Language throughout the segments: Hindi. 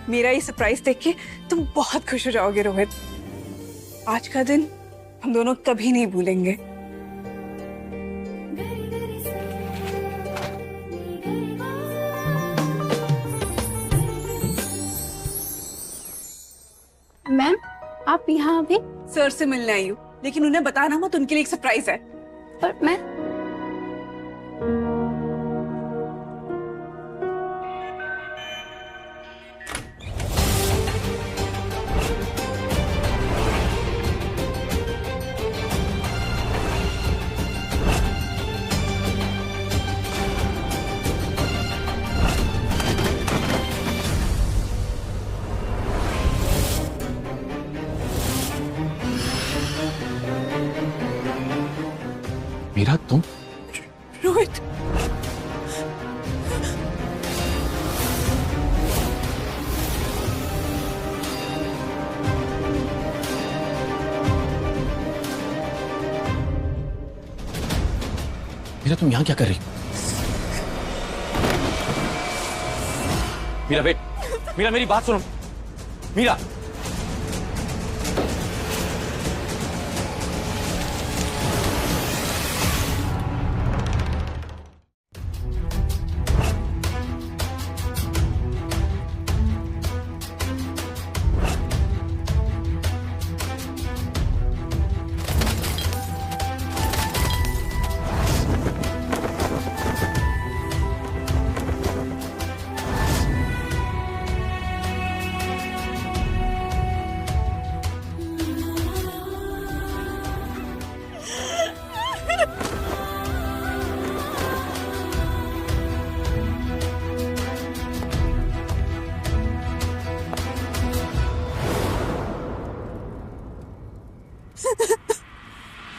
मेरा ये सरप्राइज देख के तुम बहुत खुश हो जाओगे रोहित। आज का दिन हम दोनों कभी नहीं भूलेंगे। मैम आप यहाँ अभी? सर से मिलने आई हूँ, लेकिन उन्हें बताना मत, उनके लिए एक सरप्राइज है। पर मैं मीरा तुम? रोहित मीरा तुम यहाँ क्या कर रही? मीरा वेट, मीरा मेरी बात सुनो। मीरा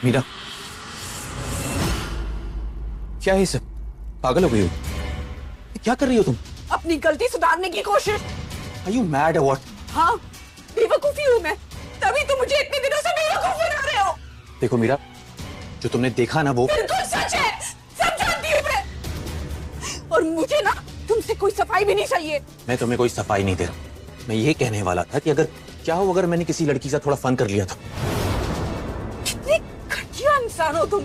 मीरा क्या है ये सब? पागल हो गई हो? क्या कर रही हो तुम? अपनी गलती सुधारने की कोशिश। Are you mad or what? हाँ, बेवकूफी हूँ मैं, तभी तुम मुझे इतने दिनों से बेवकूफ बना रहे हो। देखो मीरा, जो तुमने देखा ना वो बिल्कुल सच है, सब जानती हूँ मैं। और मुझे ना तुमसे कोई सफाई भी नहीं चाहिए। मैं तुम्हें कोई सफाई नहीं दे रहा। मैं ये कहने वाला था कि अगर क्या हो अगर मैंने किसी लड़की से थोड़ा फन कर लिया था। कितने घटिया इंसान हो तुम।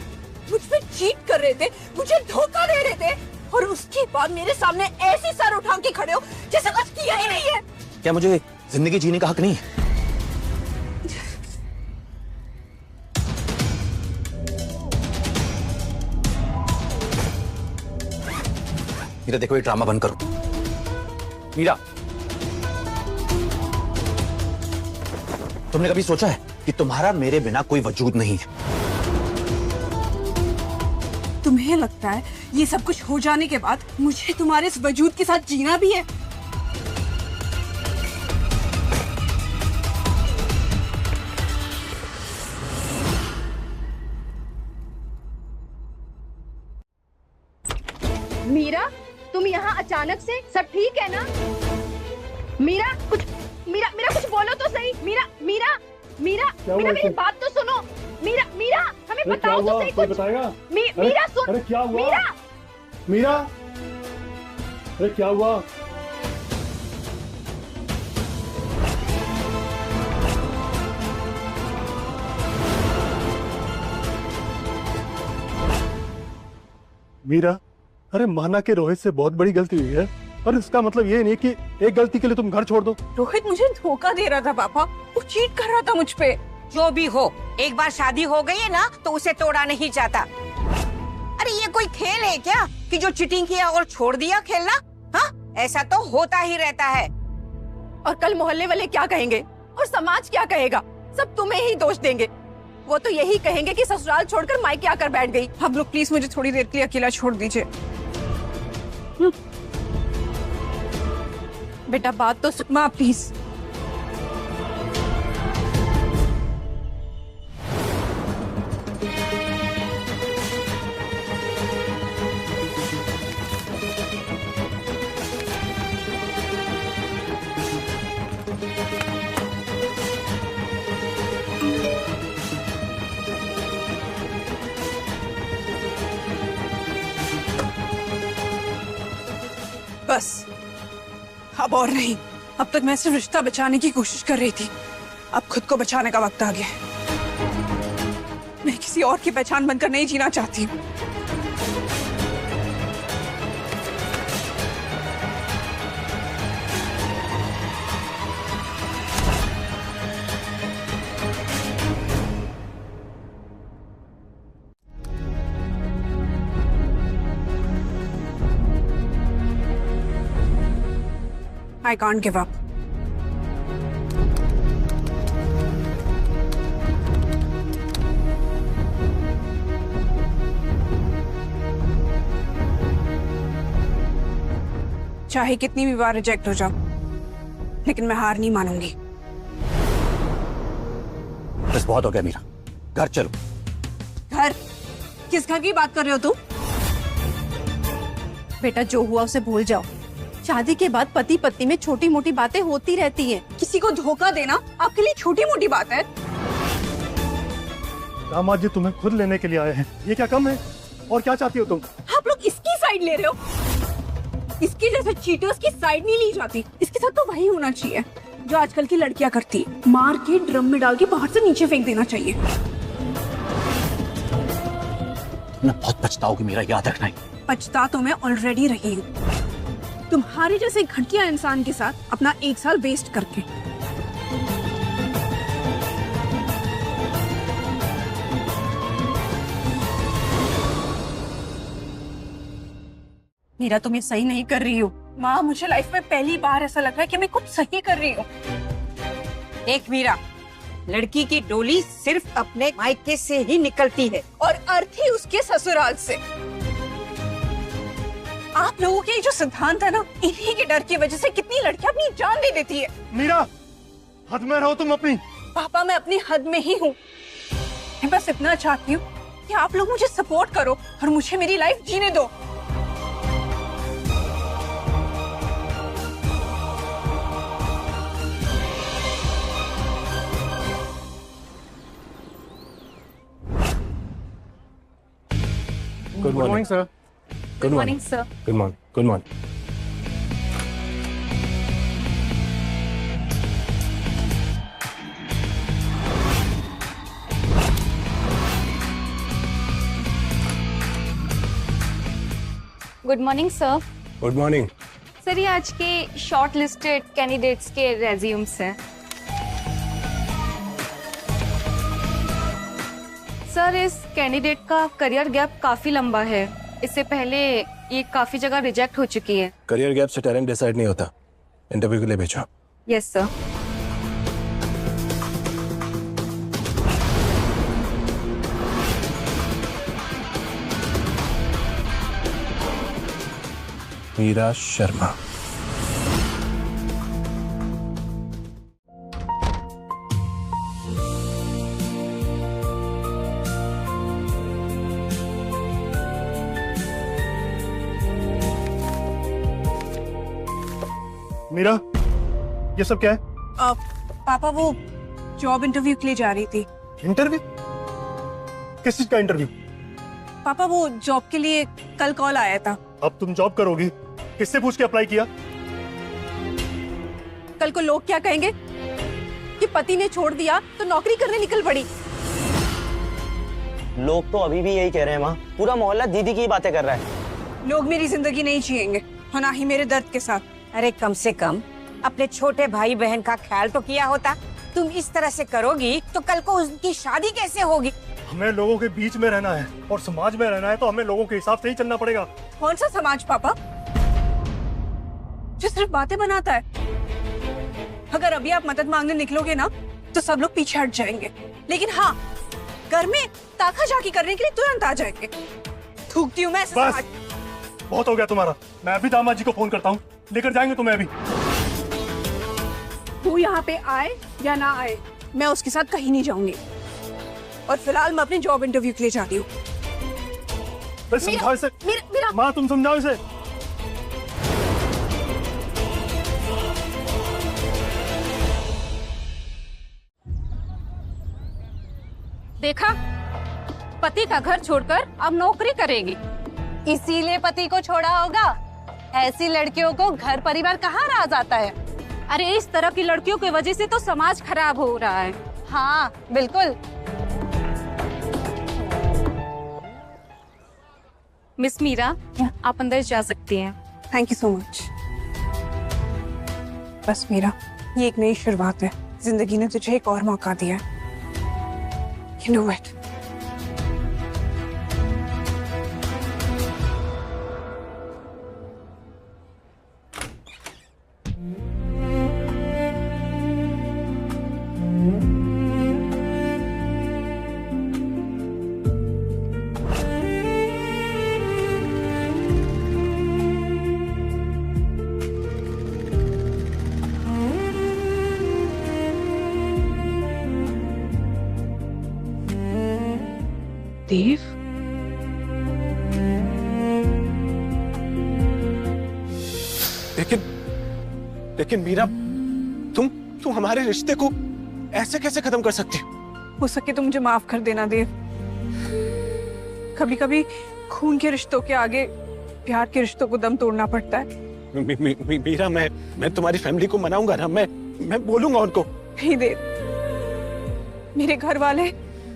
मुझ पे चीट कर रहे थे, मुझे धोखा दे रहे थे, और उसके बाद मेरे सामने ऐसे सर उठा के खड़े हो जैसे कुछ किया ही नहीं है। क्या मुझे जिंदगी जीने का हक नहीं है? मीरा देखो ये ड्रामा बंद करो। मीरा तुमने कभी सोचा है कि तुम्हारा मेरे बिना कोई वजूद नहीं है? तुम्हें लगता है ये सब कुछ हो जाने के बाद मुझे तुम्हारे इस वजूद के साथ जीना भी है? मीरा तुम यहाँ अचानक से? सब ठीक है ना? मीरा कुछ कुछ बोलो तो सही। मीरा मीरा मीरा मीरा मेरी बात तो सुनो। मीरा मीरा हमें बताओ तो सही कुछ। बताएगा? मीरा सुन। अरे क्या हुआ? मीरा मीरा अरे क्या हुआ? मीरा अरे माना कि रोहित से बहुत बड़ी गलती हुई है, और इसका मतलब ये नहीं कि एक गलती के लिए तुम घर छोड़ दो। रोहित मुझे धोखा दे रहा था पापा, वो चीट कर रहा था मुझ पे। जो भी हो, एक बार शादी हो गई है ना तो उसे तोड़ा नहीं जाता। अरे ये कोई खेल है क्या कि जो चीटिंग किया और छोड़ दिया खेलना? हाँ, ऐसा तो होता ही रहता है। और कल मोहल्ले वाले क्या कहेंगे और समाज क्या कहेगा? सब तुम्हें ही दोष देंगे। वो तो यही कहेंगे कि ससुराल छोड़कर मायके आकर बैठ गई। आप लोग प्लीज मुझे थोड़ी देर के लिए अकेला छोड़ दीजिए। बेटा बात तो माँ प्लीज। बस अब और नहीं, अब तक मैं सिर्फ रिश्ता बचाने की कोशिश कर रही थी, अब खुद को बचाने का वक्त आ गया है। मैं किसी और की पहचान बनकर नहीं जीना चाहती हूँ। I can't give up. चाहे कितनी भी बार रिजेक्ट हो जाओ, लेकिन मैं हार नहीं मानूंगी। बस बहुत हो गया मीरा, घर चलो। घर? किस घर की बात कर रहे हो तुम? बेटा जो हुआ उसे भूल जाओ। शादी के बाद पति पत्नी में छोटी मोटी बातें होती रहती हैं। किसी को धोखा देना आपके लिए छोटी मोटी बात है? दामाद जी तुम्हें खुद लेने के लिए आए हैं, ये क्या कम है? और क्या चाहती हो तुम? आप लोग इसकी साइड ले रहे हो? इसके जैसे चीटर्स की साइड नहीं ली जाती। इसके साथ तो वही होना चाहिए जो आजकल की लड़कियां करती है, मार के ड्रम में डाल के बाहर से नीचे फेंक देना चाहिए। तुमने बहुत पछताओगी मीरा, याद रखना। पछता तो मैं ऑलरेडी रही हूँ, तुम्हारे जैसे घटिया इंसान के साथ अपना 1 साल वेस्ट करके। मीरा तुम ये सही नहीं कर रही हो। माँ, मुझे लाइफ में पहली बार ऐसा लग रहा है कि मैं कुछ सही कर रही हूँ। देख मीरा, लड़की की डोली सिर्फ अपने मायके से ही निकलती है और अर्थी उसके ससुराल से। आप लोगों के जो सिद्धांत है ना, इन्हीं के डर की वजह से कितनी लड़कियां अपनी जान दे देती है। मीरा, हद में रहो तुम अपनी। पापा, मैं अपनी हद में ही हूँ। मैं बस इतना चाहती हूँ कि आप लोग मुझे सपोर्ट करो और मुझे मेरी लाइफ जीने दो। Good morning sir. Good morning sir. Good morning. Good morning. Good morning sir. Good morning. Sir ये आज के शॉर्ट लिस्टेड कैंडिडेट्स के रेज्यूम्स हैं। सर इस कैंडिडेट का करियर गैप काफी लंबा है, इससे पहले ये काफी जगह रिजेक्ट हो चुकी है। करियर गैप से टैलेंट डिसाइड नहीं होता, इंटरव्यू के लिए भेजो। Yes sir. मीरा शर्मा। मीरा, ये सब क्या है? पापा, वो जॉब इंटरव्यू के लिए जा रही थी। इंटरव्यू? किस चीज का इंटरव्यू? पापा, वो जॉब के लिए कल कॉल आया था। अब तुम जॉब करोगी? किससे पूछ के अप्लाई किया? कल को लोग क्या कहेंगे कि पति ने छोड़ दिया तो नौकरी करने निकल पड़ी। लोग तो अभी भी यही कह रहे हैं माँ, पूरा मोहल्ला दीदी की बातें कर रहा है। लोग मेरी जिंदगी नहीं जिएंगे और ना ही मेरे दर्द के साथ। अरे कम से कम अपने छोटे भाई बहन का ख्याल तो किया होता। तुम इस तरह से करोगी तो कल को उनकी शादी कैसे होगी? हमें लोगों के बीच में रहना है और समाज में रहना है, तो हमें लोगों के हिसाब से ही चलना पड़ेगा। कौन सा समाज पापा जो सिर्फ बातें बनाता है? अगर अभी आप मदद मांगने निकलोगे ना तो सब लोग पीछे हट जाएंगे, लेकिन हाँ, घर में ताका झाकी करने के लिए तुरंत आ जाएंगे। थूकती हूँ मैं ऐसे बस, समाज। बहुत हो गया तुम्हारा। मैं अभी दामाद जी को फोन करता हूँ, लेकर जाएंगे तुम्हें अभी। वो यहाँ पे आए या ना आए, मैं उसके साथ कहीं नहीं जाऊंगी। और फिलहाल मैं अपने जॉब इंटरव्यू के लिए जा रही हूँ। समझाओ इसे। मेरा माँ, तुम समझाओ इसे। देखा, पति का घर छोड़कर अब नौकरी करेगी। इसीलिए पति को छोड़ा होगा। ऐसी लड़कियों को घर परिवार कहाँ राज आता है। अरे इस तरह की लड़कियों की वजह से तो समाज खराब हो रहा है। हाँ बिल्कुल। मिस मीरा, आप अंदर जा सकती हैं। Thank you so much. बस मीरा, ये एक नई शुरुआत है। जिंदगी ने तुझे एक और मौका दिया है। You know it. देव, लेकिन मीरा, तुम हमारे रिश्ते को ऐसे कैसे खत्म कर सकती हो? हो सके तो मुझे माफ कर देना देव। कभी कभी खून के रिश्तों के आगे प्यार के रिश्तों को दम तोड़ना पड़ता है। मीरा, मैं तुम्हारी फैमिली को मनाऊंगा ना, मैं बोलूंगा उनको। नहीं देव, मेरे घर वाले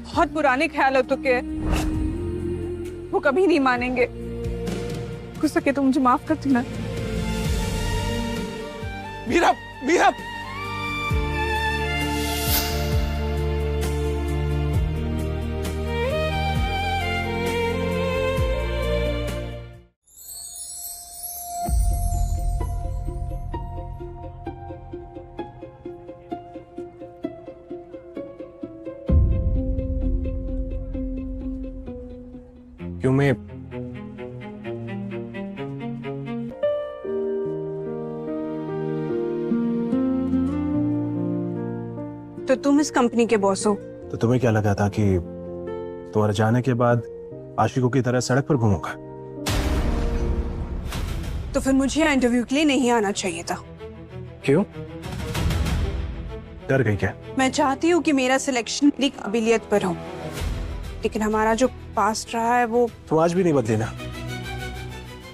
बहुत पुराने ख्यालों के हैं। वो कभी नहीं मानेंगे। हो सके तो मुझे माफ कर देना। मीरा, मीरा, क्यों मैं तो तुम इस कंपनी के बॉस हो? तो तुम्हें क्या लगा था कि तुम्हारे जाने के बाद आशिकों की तरह सड़क पर घूमूंगा? तो फिर मुझे यहाँ इंटरव्यू के लिए नहीं आना चाहिए था। क्यों? डर गई क्या? मैं चाहती हूँ कि मेरा सिलेक्शन मेरी काबिलियत पर हो, लेकिन हमारा जो पास्ट रहा है वो तुम आज भी नहीं बदली ना।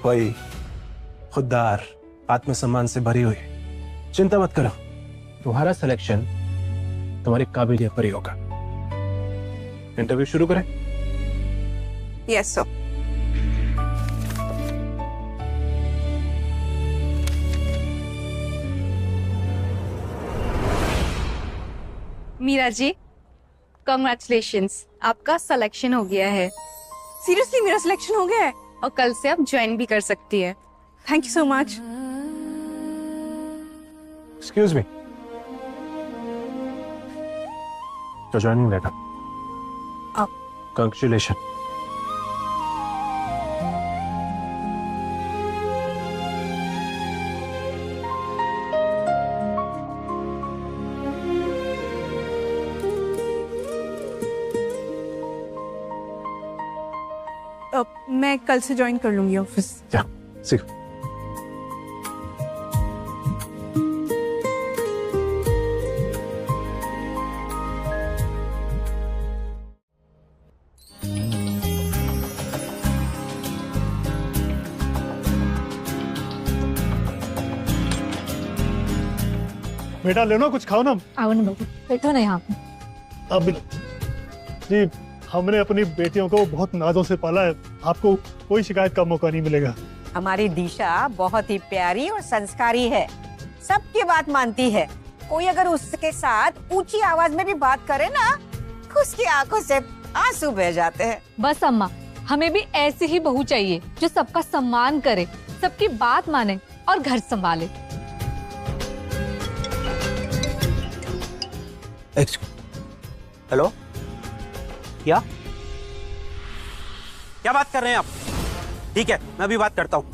वही खुददार, आत्मसम्मान से भरी हुई। चिंता मत करो, तुम्हारा सिलेक्शन तुम्हारी काबिलियत पर ही होगा। इंटरव्यू शुरू करें? Yes sir. Meera ji, congratulations, आपका सिलेक्शन हो गया है। सीरियसली मेरा सिलेक्शन हो गया है? और कल से आप ज्वाइन भी कर सकती है। Thank you so much. Excuse me, तो ज्वाइनिंग लेटर। कांग्रेचुलेशन। मैं कल से ज्वाइन कर लूंगी ऑफिस। या, सी। बेटा ले लो, कुछ खाओ ना। आओ ना बाबू, बैठो ना यहाँ पे। अब जी, हमने अपनी बेटियों को बहुत नाजों से पाला है। आपको कोई शिकायत का मौका नहीं मिलेगा। हमारी दिशा बहुत ही प्यारी और संस्कारी है, सबकी बात मानती है। कोई अगर उसके साथ ऊंची आवाज में भी बात करे ना, उसकी आंखों से आंसू बह जाते हैं। बस अम्मा, हमें भी ऐसी ही बहू चाहिए जो सबका सम्मान करे, सबकी बात माने और घर संभाले। हेलो, क्या बात कर रहे हैं आप? ठीक है, मैं भी बात करता हूँ।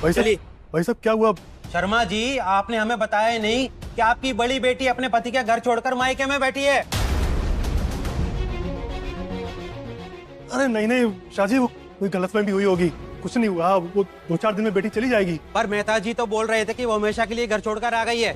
भाई साहब क्या हुआ? शर्मा जी, आपने हमें बताया ही नहीं कि आपकी बड़ी बेटी अपने पति का घर छोड़कर मायके में बैठी है। अरे नहीं शाहजी, वो कोई गलतफहमी हुई होगी। कुछ नहीं हुआ, वो 2-4 दिन में बेटी चली जाएगी। पर मेहता जी तो बोल रहे थे कि वो हमेशा के लिए घर छोड़कर आ गई है।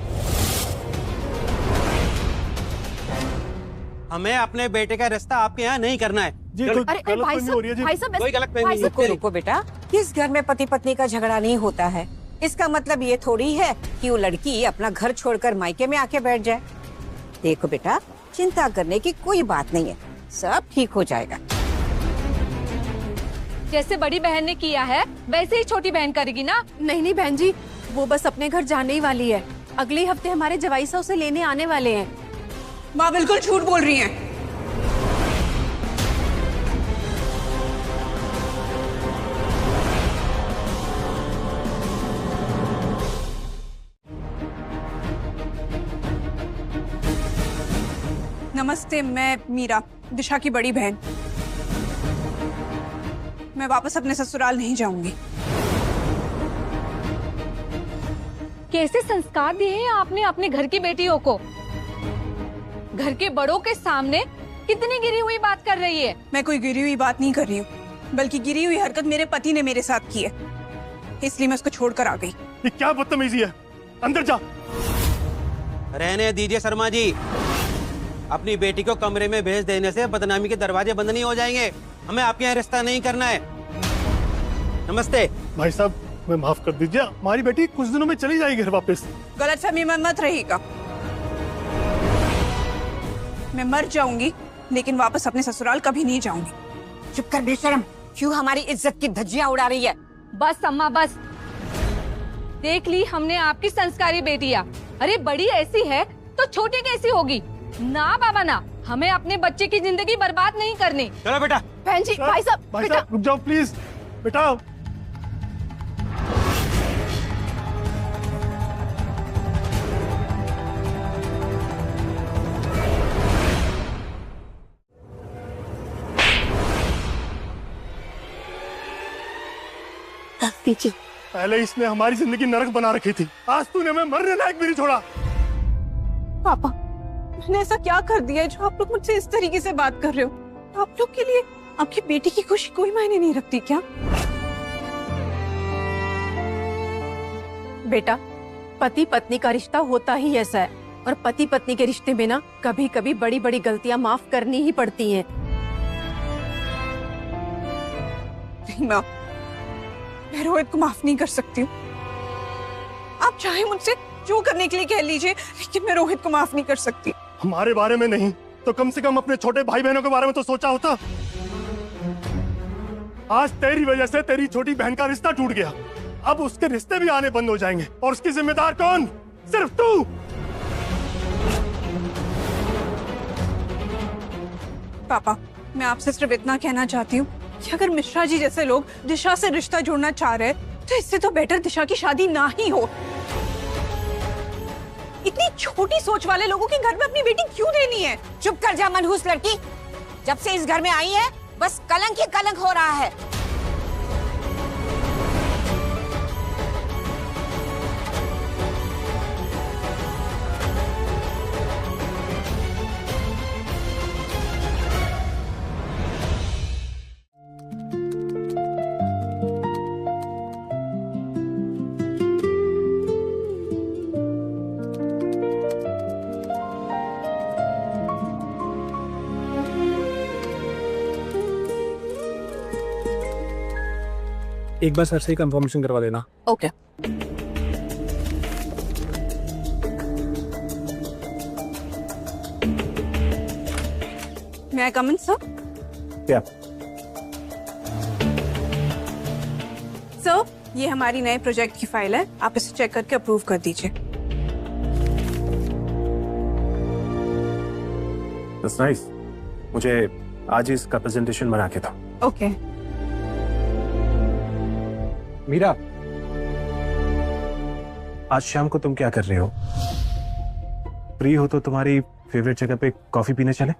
हमें अपने बेटे का रिश्ता आपके यहाँ नहीं करना है। जी चलो। कोई अरे भाई गलतफहमी हो रही है साहब जी। भाई साहब कोई गलतफहमी भाई नहीं साहब है। रुको बेटा, इस घर में पति पत्नी का झगड़ा नहीं होता है। इसका मतलब ये थोड़ी है कि वो लड़की अपना घर छोड़कर मायके में आके बैठ जाए। देखो बेटा, चिंता करने की कोई बात नहीं है, सब ठीक हो जाएगा। जैसे बड़ी बहन ने किया है वैसे ही छोटी बहन करेगी ना। नहीं नहीं बहन जी, वो बस अपने घर जाने ही वाली है। अगले हफ्ते हमारे जवाई साहब उसे लेने आने वाले हैं। माँ बिल्कुल झूठ बोल रही हैं। नमस्ते, मैं मीरा, दिशा की बड़ी बहन। मैं वापस अपने ससुराल नहीं जाऊंगी। कैसे संस्कार दिए हैं आपने अपने घर की बेटियों को। घर के बड़ों के सामने कितनी गिरी हुई बात कर रही है। मैं कोई गिरी हुई बात नहीं कर रही हूँ, बल्कि गिरी हुई हरकत मेरे पति ने मेरे साथ की है, इसलिए मैं उसको छोड़कर आ गई। ये क्या बदतमीजी है, अंदर जा। रहने दीजिए शर्मा जी, अपनी बेटी को कमरे में भेज देने से बदनामी के दरवाजे बंद नहीं हो जाएंगे। हमें आपके यहाँ रिश्ता नहीं करना है। नमस्ते। भाई साहब मैं माफ कर दीजिए, हमारी बेटी कुछ दिनों में चली जाएगी घर वापस। गलतफहमी में मत रहिएगा। मैं मर जाऊंगी लेकिन वापस अपने ससुराल कभी नहीं जाऊंगी। चुप कर बेशरम, क्यों हमारी इज्जत की धज्जियां उड़ा रही है। बस अम्मा बस, देख ली हमने आपकी संस्कारी बेटियां। अरे बड़ी ऐसी है तो छोटी कैसी होगी। ना बाबा ना, हमें अपने बच्चे की जिंदगी बर्बाद नहीं करनी। चलो बेटा। बहन जी भाई साहब भाई बेटा साहब रुक जाओ प्लीज। बेटा दीजिए। पहले इसने हमारी जिंदगी नरक बना रखी थी, आज तूने हमें मरने लायक भी नहीं छोड़ा। पापा, मैंने ऐसा क्या कर दिया है जो आप लोग मुझसे इस तरीके से बात कर रहे हो। आप लोग के लिए आपकी बेटी की खुशी कोई मायने नहीं रखती क्या? बेटा, पति पत्नी का रिश्ता होता ही ऐसा है, और पति पत्नी के रिश्ते में ना कभी कभी बड़ी बड़ी गलतियां माफ करनी ही पड़ती हैं। नहीं माँ, मैं रोहित को माफ नहीं कर सकती हूँ। आप चाहे मुझसे जो करने के लिए कह लीजिए, लेकिन मैं रोहित को माफ नहीं कर सकती। हमारे बारे में नहीं तो कम से कम अपने छोटे भाई बहनों के बारे में तो सोचा होता। आज तेरी वजह से तेरी छोटी बहन का रिश्ता टूट गया, अब उसके रिश्ते भी आने बंद हो जाएंगे, और उसकी जिम्मेदार कौन? सिर्फ तू। पापा, मैं आपसे सिर्फ इतना कहना चाहती हूँ कि अगर मिश्रा जी जैसे लोग दिशा से रिश्ता जोड़ना चाह रहे हैं तो इससे तो बेटर दिशा की शादी ना ही हो। इतनी छोटी सोच वाले लोगों के घर में अपनी बेटी क्यों देनी है? चुप कर जा मनहूस लड़की, जब से इस घर में आई है बस कलंक ही कलंक हो रहा है। एक बार सर से कंफर्मेशन करवा देना। ओके। मैं आई कम इन सर? क्या? सर, ये हमारी नए प्रोजेक्ट की फाइल है, आप इसे चेक करके अप्रूव कर दीजिए। That's nice. मुझे आज इसका प्रेजेंटेशन बना के था। ओके। मीरा, आज शाम को तुम क्या कर रहे हो? फ्री हो तो तुम्हारी फेवरेट जगह पे कॉफी पीने चले?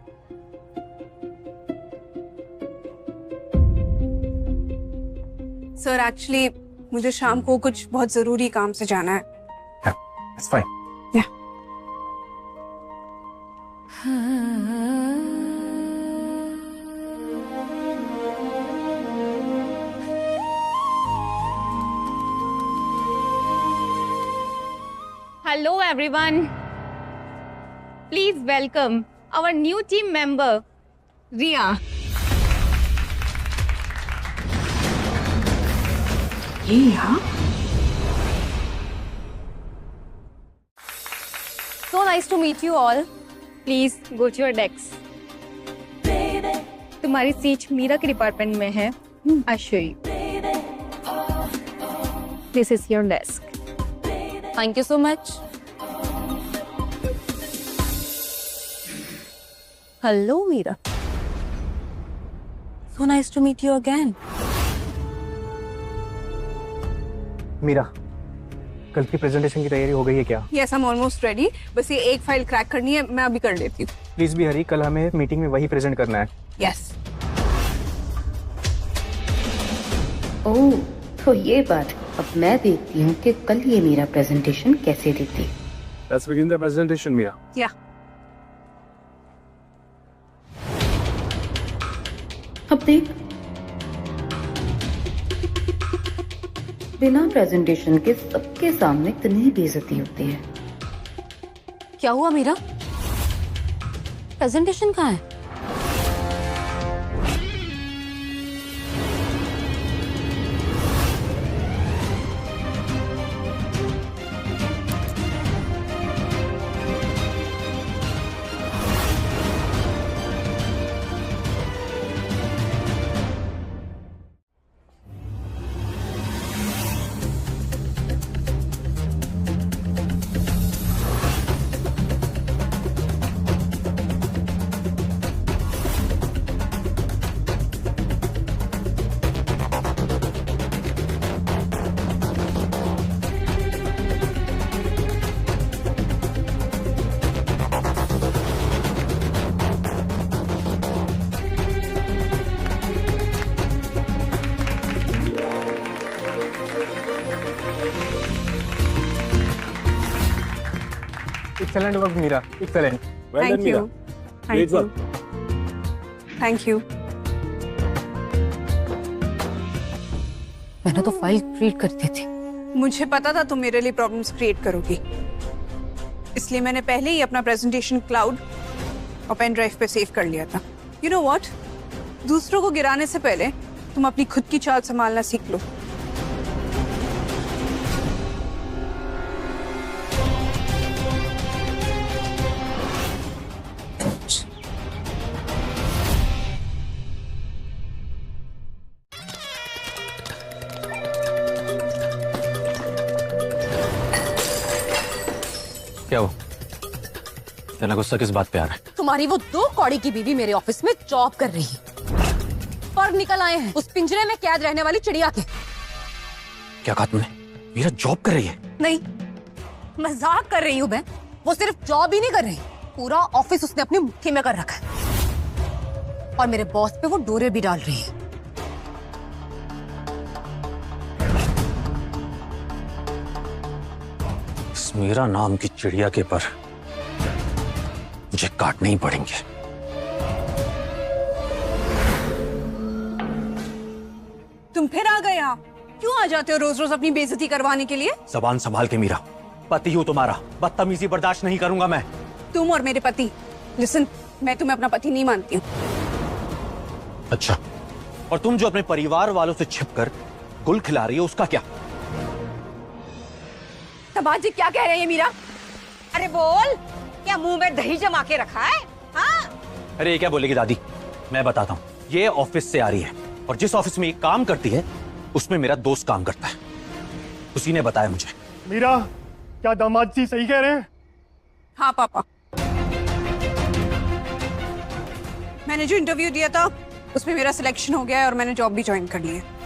सर एक्चुअली मुझे शाम को कुछ बहुत जरूरी काम से जाना है। It's fine. Hello everyone. Please welcome our new team member, Riya. ये यहाँ So nice to meet you all. Please go to your desks. तुम्हारी सीट मीरा के डिपार्टमेंट में है. I'll show you. This is your desk. Thank you so much. Hello, Meera. So nice to meet you again. Meera, कल की प्रेजेंटेशन की तैयारी हो गई है क्या? Yes, I'm almost ready. बस ये एक फाइल क्रैक करनी है, मैं अभी कर लेती हूँ. प्लीज भी हरी, कल हमें मीटिंग में वही प्रेजेंट करना है. Yes. ओह, तो ये बात. अब मैं देखती हूँ कि कल ये मेरा प्रेजेंटेशन कैसे देती. Let's begin the presentation, Meera. Yeah. अब देख, बिना प्रेजेंटेशन के सबके सामने इतनी बेइज्जती होती है. क्या हुआ मीरा? प्रेजेंटेशन कहाँ है? Excellent work, Meera. Excellent. Well Thank done, Meera. you. Thank you. Thank you. मैंने तो फाइल क्रिएट कर दी थी. मुझे पता था तुम मेरे लिए प्रॉब्लम्स क्रिएट करोगी, इसलिए मैंने पहले ही अपना प्रेजेंटेशन क्लाउड और पेन ड्राइव पे सेव कर लिया था. यू नो व्हाट, दूसरों को गिराने से पहले तुम अपनी खुद की चाल संभालना सीख लो. क्या हो? तेरा गुस्सा किस बात पे आ रहा है? तुम्हारी वो 2 कौड़ी की बीवी मेरे ऑफिस में जॉब कर रही है और निकल आए हैं उस पिंजरे में कैद रहने वाली चिड़िया के. क्या कहा तुमने? मीरा जॉब कर रही है? नहीं, मजाक कर रही हूँ मैं. वो सिर्फ जॉब ही नहीं कर रही, पूरा ऑफिस उसने अपनी मुट्ठी में कर रखा है और मेरे बॉस पे वो डोरे भी डाल रही है. इस मीरा नाम की चिड़िया के पर मुझे काटने ही पड़ेंगे. तुम फिर आ गए यहाँ? क्यों आ जाते हो रोज रोज अपनी बेइज्जती करवाने के लिए? जबान संभाल के मीरा, पति हूँ तुम्हारा, बदतमीजी बर्दाश्त नहीं करूंगा मैं. तुम और मेरे पति. लिसन, मैं तुम्हें अपना पति नहीं मानती हूँ. अच्छा, और तुम जो अपने परिवार वालों से छिपकर गुल खिला रही हो उसका क्या? तबाजी क्या कह रही है मीरा? अरे बोल, क्या मुंह में दही जमा के रखा है? हाँ? अरे ये क्या बोलेगी दादी, मैं बताता हूँ. ये ऑफिस से आ रही है और जिस ऑफिस में ये काम करती है उसमें मेरा दोस्त काम करता है, उसी ने बताया मुझे. मीरा, क्या दामाद जी सही कह रहे हैं? हाँ पापा, मैंने जो इंटरव्यू दिया था उसमें मेरा सिलेक्शन हो गया है और मैंने जॉब भी ज्वाइन कर ली है.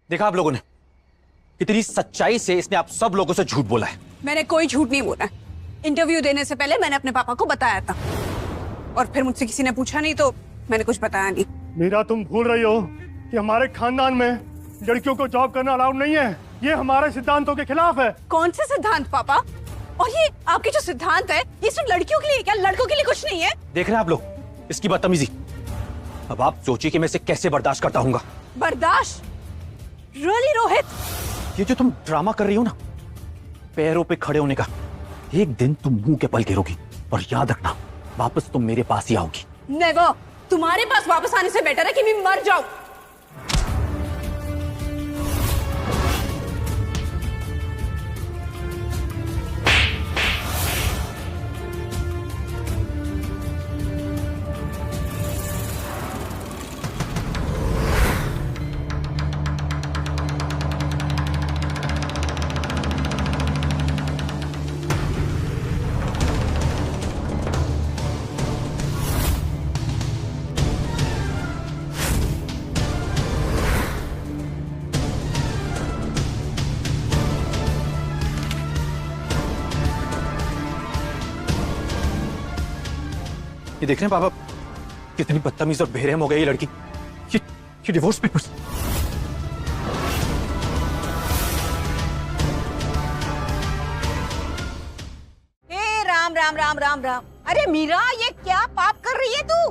देखा आप लोगों ने कितनी सच्चाई से इसने आप सब लोगों से झूठ बोला है. मैंने कोई झूठ नहीं बोला. इंटरव्यू देने से पहले मैंने अपने पापा को बताया था और फिर मुझसे किसी ने पूछा नहीं तो मैंने कुछ बताया नहीं. मीरा, तुम भूल रही हो कि हमारे खानदान में लड़कियों को जॉब करना अलाउड नहीं है. ये हमारे सिद्धांतों के खिलाफ है. कौन से सिद्धांत पापा? और ये आपके जो सिद्धांत है ये सिर्फ लड़कियों के लिए, क्या लड़कों के लिए कुछ नहीं है? देख रहे हैं आप लोग इसकी बदतमीजी. अब आप सोचिए कि मैं इसे कैसे बर्दाश्त करता हूँ. बर्दाश्त? रियली रोहित? ये जो तुम ड्रामा कर रही हो ना पैरों पे खड़े होने का, एक दिन तुम मुंह के बल गिरोगी. और याद रखना, वापस तुम मेरे पास ही आओगी। नेवर। तुम्हारे पास वापस आने से बेटर है कि मैं मर जाऊं। ये देख रहे हैं पापा कितनी बदतमीज और बेरहम हो गई ये लड़की। ये डिवोर्स पेपर्स। हे राम राम राम राम राम। अरे मीरा, ये क्या पाप कर रही है तू?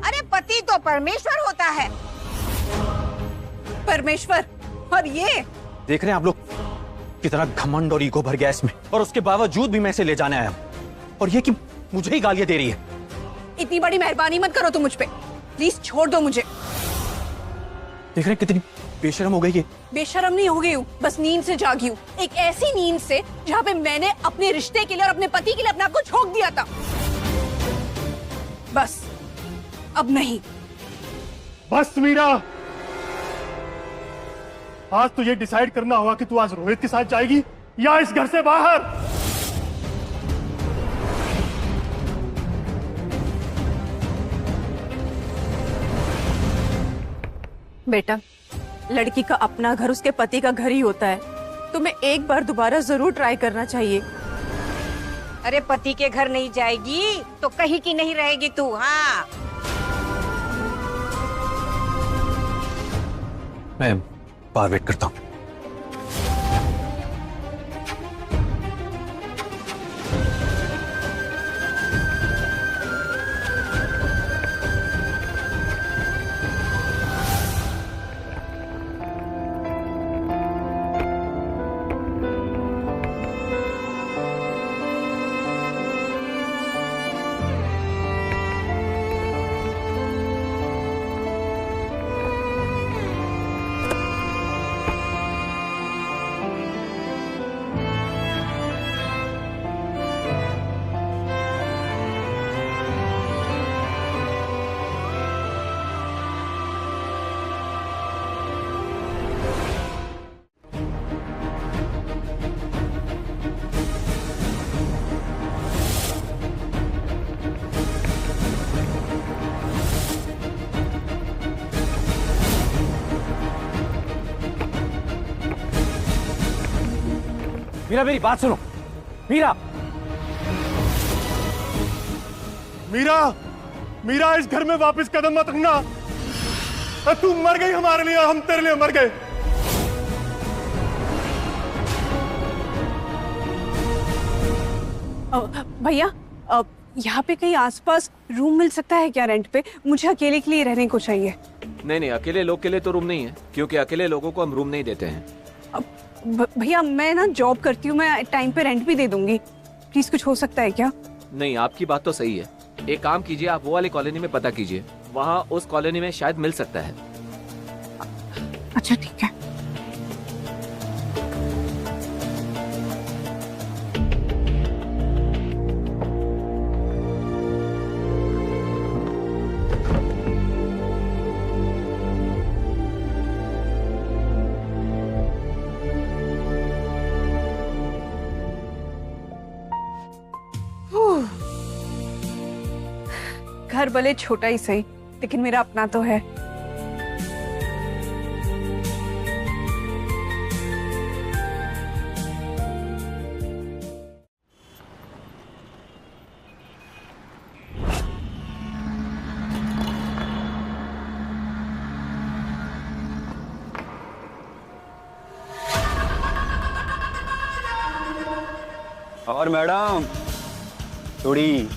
अरे पति तो परमेश्वर होता है। परमेश्वर? और ये देख रहे हैं आप लोग कितना घमंड और ईगो भर गया इसमें, और उसके बावजूद भी मैं इसे ले जाने आया हूं, और ये कि मुझे ही गालियां दे रही है। इतनी बड़ी मेहरबानी मत करो तुम मुझ पे, प्लीज छोड़ दो मुझे। देख रहे हैं कितनी बेशर्म हो गई है। बेशर्म नहीं हो गई हूँ, बस नींद से जागी हूँ। एक ऐसी नींद से जहाँ पे मैंने अपने रिश्ते के लिए और अपने पति के लिए अपने आप को झोंक दिया था। बस अब नहीं। बस मीरा, आज तुझे डिसाइड करना होगा कि तू आज रोहित के साथ जाएगी या इस घर से बाहर। बेटा, लड़की का अपना घर उसके पति का घर ही होता है। तुम्हें एक बार दोबारा जरूर ट्राई करना चाहिए। अरे पति के घर नहीं जाएगी तो कहीं की नहीं रहेगी तू। हाँ, मैं बाहर वेट करता हूँ। मीरा, मेरी बात सुनो। मीरा, मीरा, मीरा, इस घर में वापस कदम मत रखना। तू मर गई हमारे लिए, हम तेरे लिए मर गए। भैया, यहाँ पे कहीं आसपास रूम मिल सकता है क्या रेंट पे? मुझे अकेले के लिए रहने को चाहिए। नहीं, अकेले लोग के लिए तो रूम नहीं है, क्योंकि अकेले लोगों को हम रूम नहीं देते हैं। भैया, मैं ना जॉब करती हूँ, मैं टाइम पे रेंट भी दे दूंगी। प्लीज कुछ हो सकता है क्या? नहीं, आपकी बात तो सही है। एक काम कीजिए, आप वो वाली कॉलोनी में पता कीजिए, वहाँ उस कॉलोनी में शायद मिल सकता है। अच्छा ठीक है। घर भले छोटा ही सही, लेकिन मेरा अपना तो है। और मैडम थोड़ी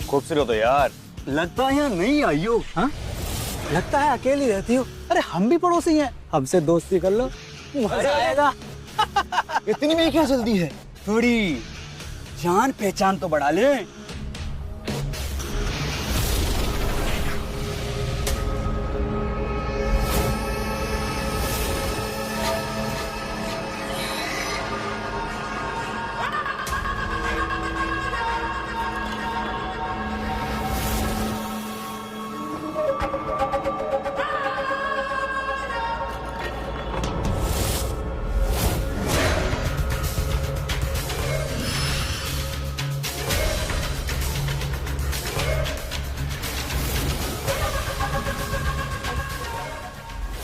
खूबसूरत हो यार। लगता है यहाँ नहीं आई हो। हाँ, लगता है अकेली रहती हो। अरे हम भी पड़ोसी हैं, हमसे दोस्ती कर लो, मजा आएगा। इतनी में क्या जल्दी है, थोड़ी जान पहचान तो बढ़ा ले।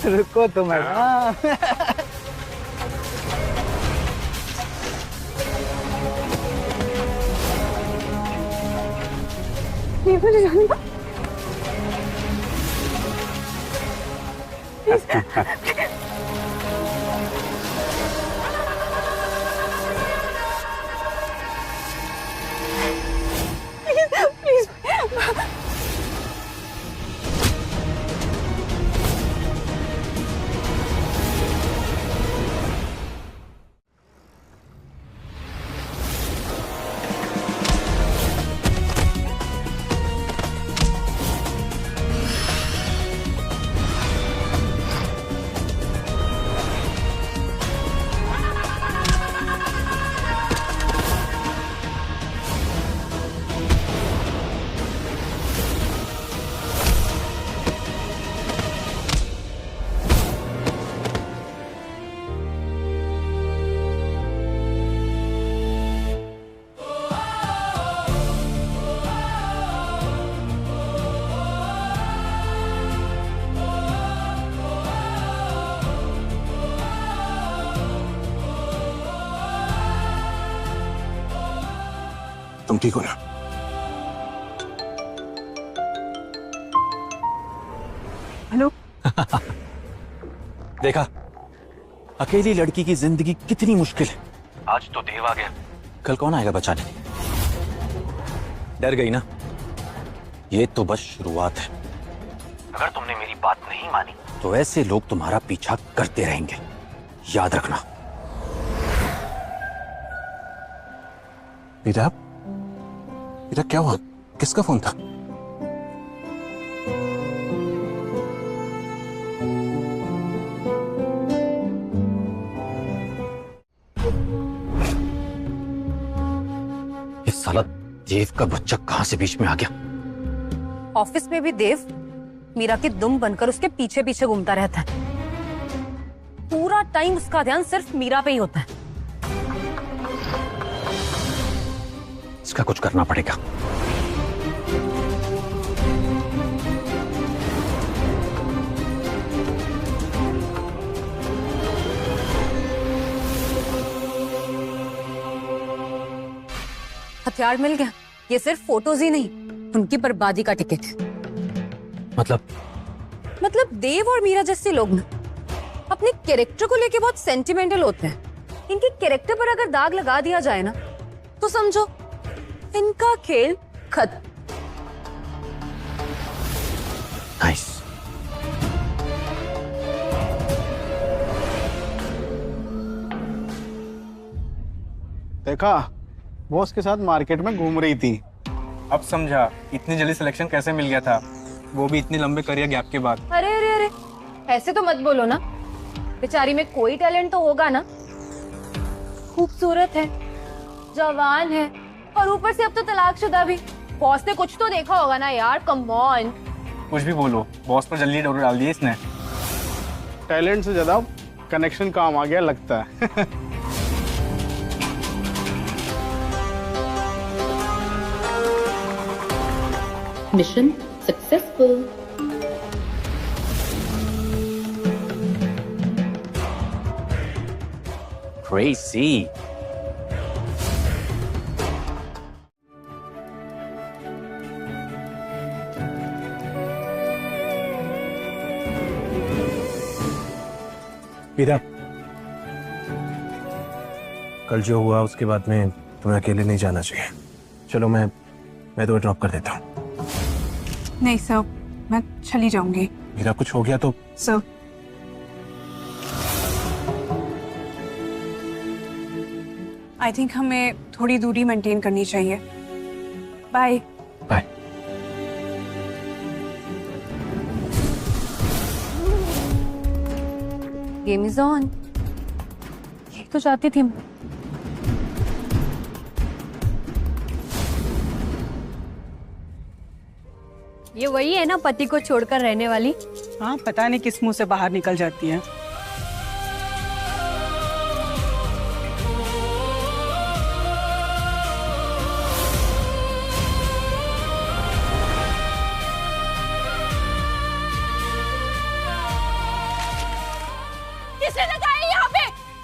रुको तो मैडम। तुम ठीक हो ना? हेलो। देखा, अकेली लड़की की जिंदगी कितनी मुश्किल है। आज तो देव आ गया, कल कौन आएगा बचाने? डर गई ना? ये तो बस शुरुआत है। अगर तुमने मेरी बात नहीं मानी तो ऐसे लोग तुम्हारा पीछा करते रहेंगे, याद रखना। मीरा, मीरा क्या हुआ? किसका फोन था? ये साला देव का बच्चा कहां से बीच में आ गया? ऑफिस में भी देव मीरा के दुम बनकर उसके पीछे पीछे घूमता रहता है। पूरा टाइम उसका ध्यान सिर्फ मीरा पे ही होता है। इसका कुछ करना पड़ेगा। हथियार मिल गया। ये सिर्फ फोटोज ही नहीं, उनकी बर्बादी का टिकट। मतलब देव और मीरा जैसे लोग ना अपने कैरेक्टर को लेके बहुत सेंटिमेंटल होते हैं। इनके कैरेक्टर पर अगर दाग लगा दिया जाए ना तो समझो इनका खेल खत्म। नाइस। देखा, बॉस के साथ मार्केट में घूम रही थी। अब समझा इतनी जल्दी सिलेक्शन कैसे मिल गया था, वो भी इतने लंबे करियर गैप के बाद। अरे अरे अरे, ऐसे तो मत बोलो ना। बेचारी में कोई टैलेंट तो होगा ना। खूबसूरत है, जवान है, और ऊपर से अब तो तलाकशुदा भी। बॉस ने कुछ तो देखा होगा ना यार, कम ऑन। कुछ भी बोलो, बॉस पर जल्दी डोर डाल दिया इसने। टैलेंट से ज्यादा कनेक्शन काम आ गया लगता है। Mission successful. Crazy. मीरा, कल जो हुआ उसके बाद में तुम्हें अकेले नहीं जाना चाहिए। चलो मैं तुम्हें ड्रॉप कर देता हूँ। नहीं सर, मैं चली जाऊंगी। मीरा, कुछ हो गया तो? सर, आई थिंक हमें थोड़ी दूरी मेंटेन करनी चाहिए। Bye. Bye. Game is on. ये तो चाहती थी मैं। ये वही है ना पति को छोड़कर रहने वाली? हाँ, पता नहीं किस मुंह से बाहर निकल जाती है। किसने लगाया यहाँ पे?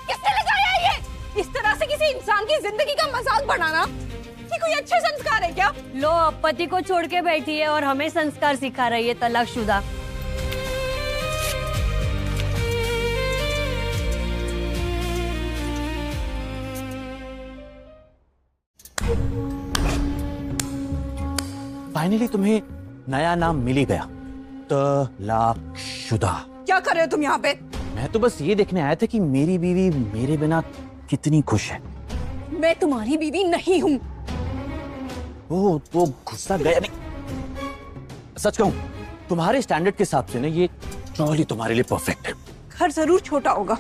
किसने लगाया ये? इस तरह से किसी इंसान की जिंदगी का मजाक बनाना ये कोई अच्छे संस्कार है क्या? लो, अब पति को छोड़ के बैठी है और हमें संस्कार सिखा रही है तलाकशुदा। फाइनली तुम्हें नया नाम मिल ही गया, तलाकशुदा। क्या कर रहे हो तुम यहाँ पे? मैं तो बस ये देखने आया था कि मेरी बीवी मेरे बिना कितनी खुश है। मैं तुम्हारी बीवी नहीं हूँ। ओह, तो गुस्सा गया नहीं। सच कहूं, तुम्हारे स्टैंडर्ड के हिसाब से ना ये ट्रॉली तुम्हारे लिए परफेक्ट है। घर जरूर छोटा होगा,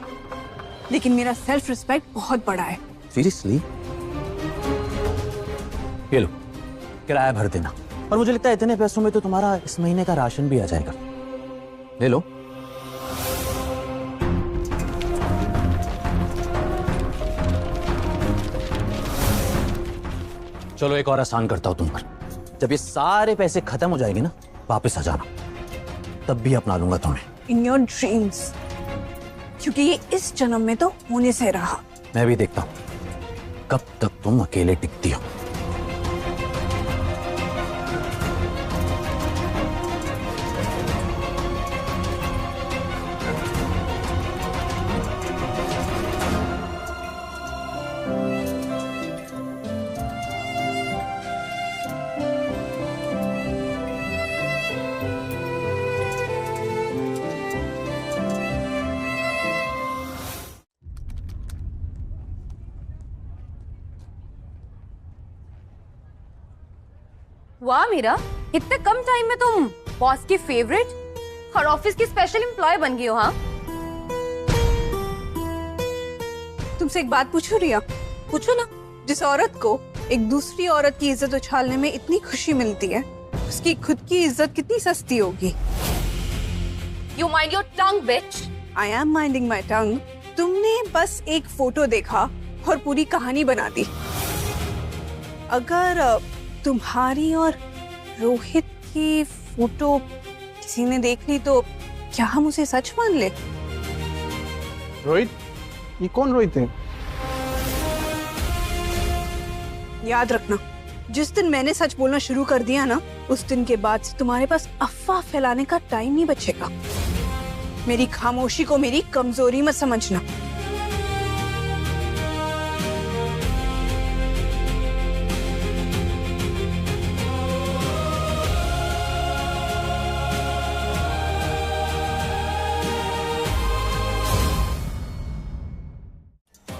लेकिन मेरा सेल्फ रिस्पेक्ट बहुत बड़ा है। सीरियसली? ये लो, किराया भर देना। और मुझे लगता है इतने पैसों में तो तुम्हारा इस महीने का राशन भी आ जाएगा। ले लो। चलो एक और आसान करता हूं तुम पर। जब ये सारे पैसे खत्म हो जाएंगे ना, वापस आ जाना, तब भी अपना लूंगा तुम्हें। इन योर ड्रीम्स, क्योंकि ये इस जन्म में तो होने से रहा। मैं भी देखता हूं कब तक तुम अकेले टिकती हो। वाह मीरा, इतने कम टाइम में तुम बॉस की फेवरेट और ऑफिस की स्पेशल एम्प्लॉय बन गई हो। हाँ, तुमसे एक बात पूछूं रिया? पूछो ना। जिस औरत को एक दूसरी औरत की इज्जत उछालने में इतनी खुशी मिलती है, उसकी खुद की इज्जत कितनी सस्ती होगी। You mind your tongue, bitch. I am minding my tongue. तुमने बस एक फोटो देखा और पूरी कहानी बना दी। अगर तुम्हारी और रोहित की फोटो किसी ने देख ली तो क्या हम उसे सच मान ले? रोहित? ये कौन रोहित है? याद रखना, जिस दिन मैंने सच बोलना शुरू कर दिया ना, उस दिन के बाद से तुम्हारे पास अफवाह फैलाने का टाइम नहीं बचेगा। मेरी खामोशी को मेरी कमजोरी मत समझना।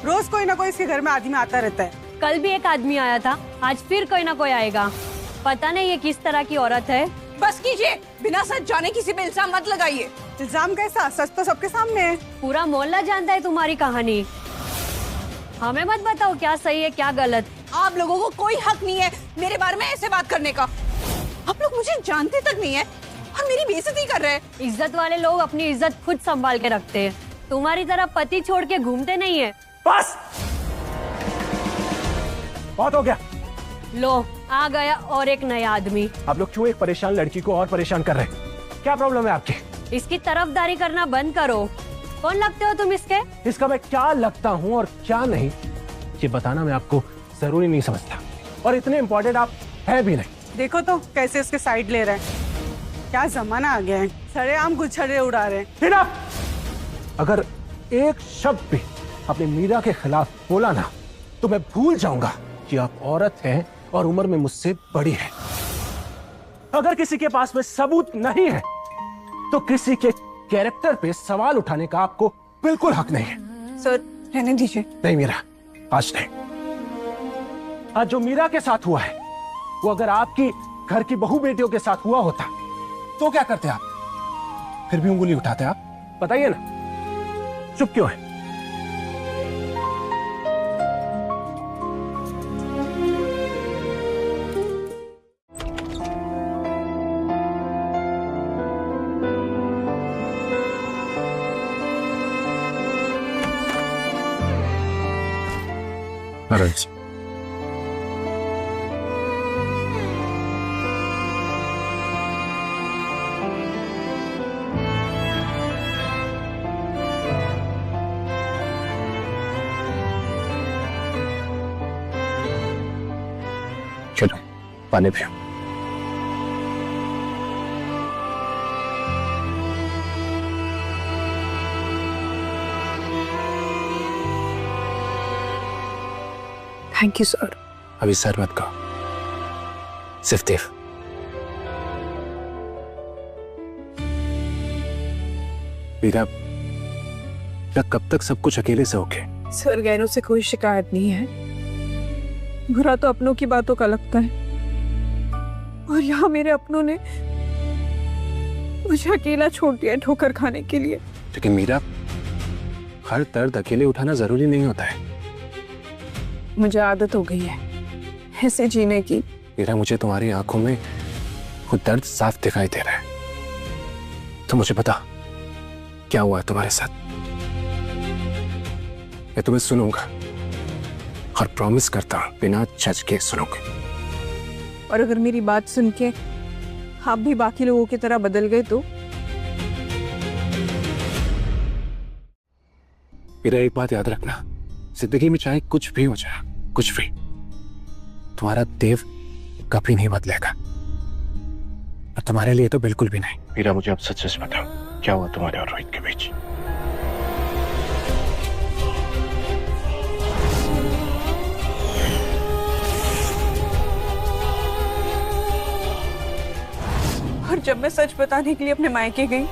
रोज कोई ना कोई इसके घर में आदमी आता रहता है। कल भी एक आदमी आया था, आज फिर कोई ना कोई आएगा। पता नहीं ये किस तरह की औरत है। बस कीजिए, बिना सच जाने किसी पे इल्जाम मत लगाइए। इल्जाम कैसा? सच तो सबके सामने है। पूरा मोहल्ला जानता है तुम्हारी कहानी। हमें मत बताओ क्या सही है क्या गलत। आप लोगों को कोई हक नहीं है मेरे बारे में ऐसे बात करने का। आप लोग मुझे जानते तक नहीं है और मेरी बेइज्जती कर रहे हैं। इज्जत वाले लोग अपनी इज्जत खुद संभाल के रखते हैं, तुम्हारी तरह पति छोड़ के घूमते नहीं है। बस, बहुत हो गया। लो, आ गया और एक नया आदमी। आप लोग क्यों एक परेशान लड़की को और परेशान कर रहे हैं? क्या प्रॉब्लम है आपकी? इसकी तरफदारी करना बंद करो। कौन लगते हो तुम इसके? इसका मैं क्या लगता हूँ और क्या नहीं, ये बताना मैं आपको जरूरी नहीं समझता, और इतने इम्पोर्टेंट आप है भी नहीं। देखो तो कैसे इसके साइड ले रहे हैं। क्या जमाना आ गया है, सरेआम गुच्छरे उड़ा रहे हैं। Enough! अगर एक शब्द भी अपनी मीरा के खिलाफ बोला ना, तो मैं भूल जाऊंगा कि आप औरत हैं और उम्र में मुझसे बड़ी है। अगर किसी के पास में सबूत नहीं है, तो किसी के कैरेक्टर पे सवाल उठाने का आपको बिल्कुल हक नहीं है। सर, रहने दीजिए। नहीं मीरा, आज नहीं। आज जो मीरा के साथ हुआ है, वो अगर आपकी घर की बहू बेटियों के साथ हुआ होता, तो क्या करते आप? फिर भी उंगली उठाते आप? बताइए ना, चुप क्यों है? Alright. चलो पानी पियो। Thank you sir. अभी सर मत कहो, सिर्फ देव। मीरा, कब तक सब कुछ अकेले से होके? सर गैरों से कोई शिकायत नहीं है, बुरा तो अपनों की बातों का लगता है, और यहाँ मेरे अपनों ने मुझे अकेला छोड़ दिया ठोकर खाने के लिए। लेकिन मीरा, हर दर्द अकेले उठाना जरूरी नहीं होता है। मुझे आदत हो गई है ऐसे जीने की। मीरा, मुझे तुम्हारी आंखों में वो दर्द साफ दिखाई दे रहा है। तो मुझे बता, क्या हुआ है तुम्हारे साथ? मैं तुम्हें सुनूंगा और प्रॉमिस करता हूं बिना झिझके सुनूंगा। और अगर मेरी बात सुन के आप भी बाकी लोगों की तरह बदल गए तो? मेरा एक बात याद रखना, जिंदगी में चाहे कुछ भी हो जाए, कुछ भी, तुम्हारा देव कभी नहीं बदलेगा, और तुम्हारे लिए तो बिल्कुल भी नहीं। मीरा, मुझे अब सच सच बताओ, क्या हुआ तुम्हारे और रोहित के बीच? और जब मैं सच बताने के लिए अपने मायके गई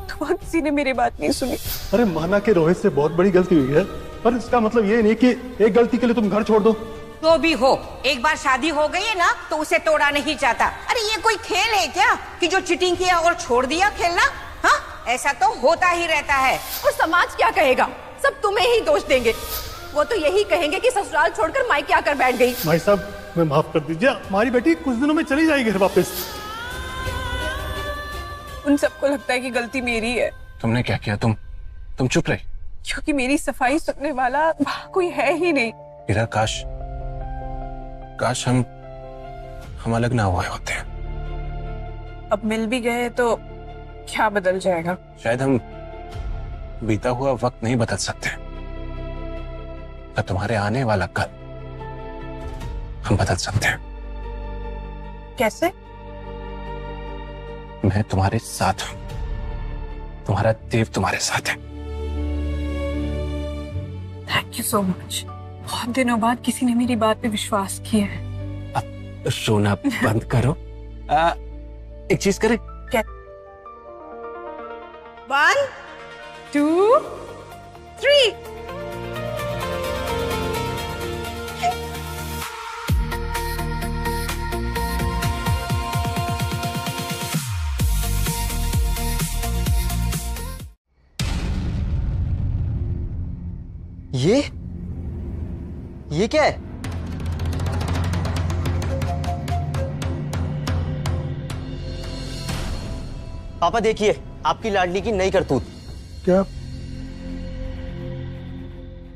तो वहां किसी ने मेरी बात नहीं सुनी। अरे माना कि रोहित से बहुत बड़ी गलती हुई है, पर इसका मतलब ये नहीं कि एक गलती के लिए तुम घर छोड़ दो। तो भी हो, एक बार शादी हो गई है ना तो उसे तोड़ा नहीं चाहता। अरे ये कोई खेल है क्या कि जो चीटिंग किया और छोड़ दिया खेलना? हाँ, ऐसा तो होता ही रहता है। और समाज क्या कहेगा? सब तुम्हें ही दोष देंगे। वो तो यही कहेंगे कि ससुराल छोड़कर मायके आकर बैठ गई। भाई साहब, मैं माफ कर दीजिए, हमारी बेटी कुछ दिनों में चली जाएगी घर वापस। उन सबको लगता है कि गलती मेरी है। तुमने क्या किया? तुम चुप रही, क्योंकि मेरी सफाई सुनने वाला कोई है ही नहीं। मीरा, काश हम अलग ना हुए होते। अब मिल भी गए तो क्या बदल जाएगा? शायद हम बीता हुआ वक्त नहीं बदल सकते, पर तुम्हारे आने वाला कल हम बदल सकते हैं। कैसे? मैं तुम्हारे साथ हूं, तुम्हारा देव तुम्हारे साथ है। Thank you so much. बहुत दिनों बाद किसी ने मेरी बात पे विश्वास किया है। अब रोना बंद करो। एक चीज करें क्या? 1 2 3। ये क्या है? पापा देखिए, आपकी लाडली की नई करतूत। क्या?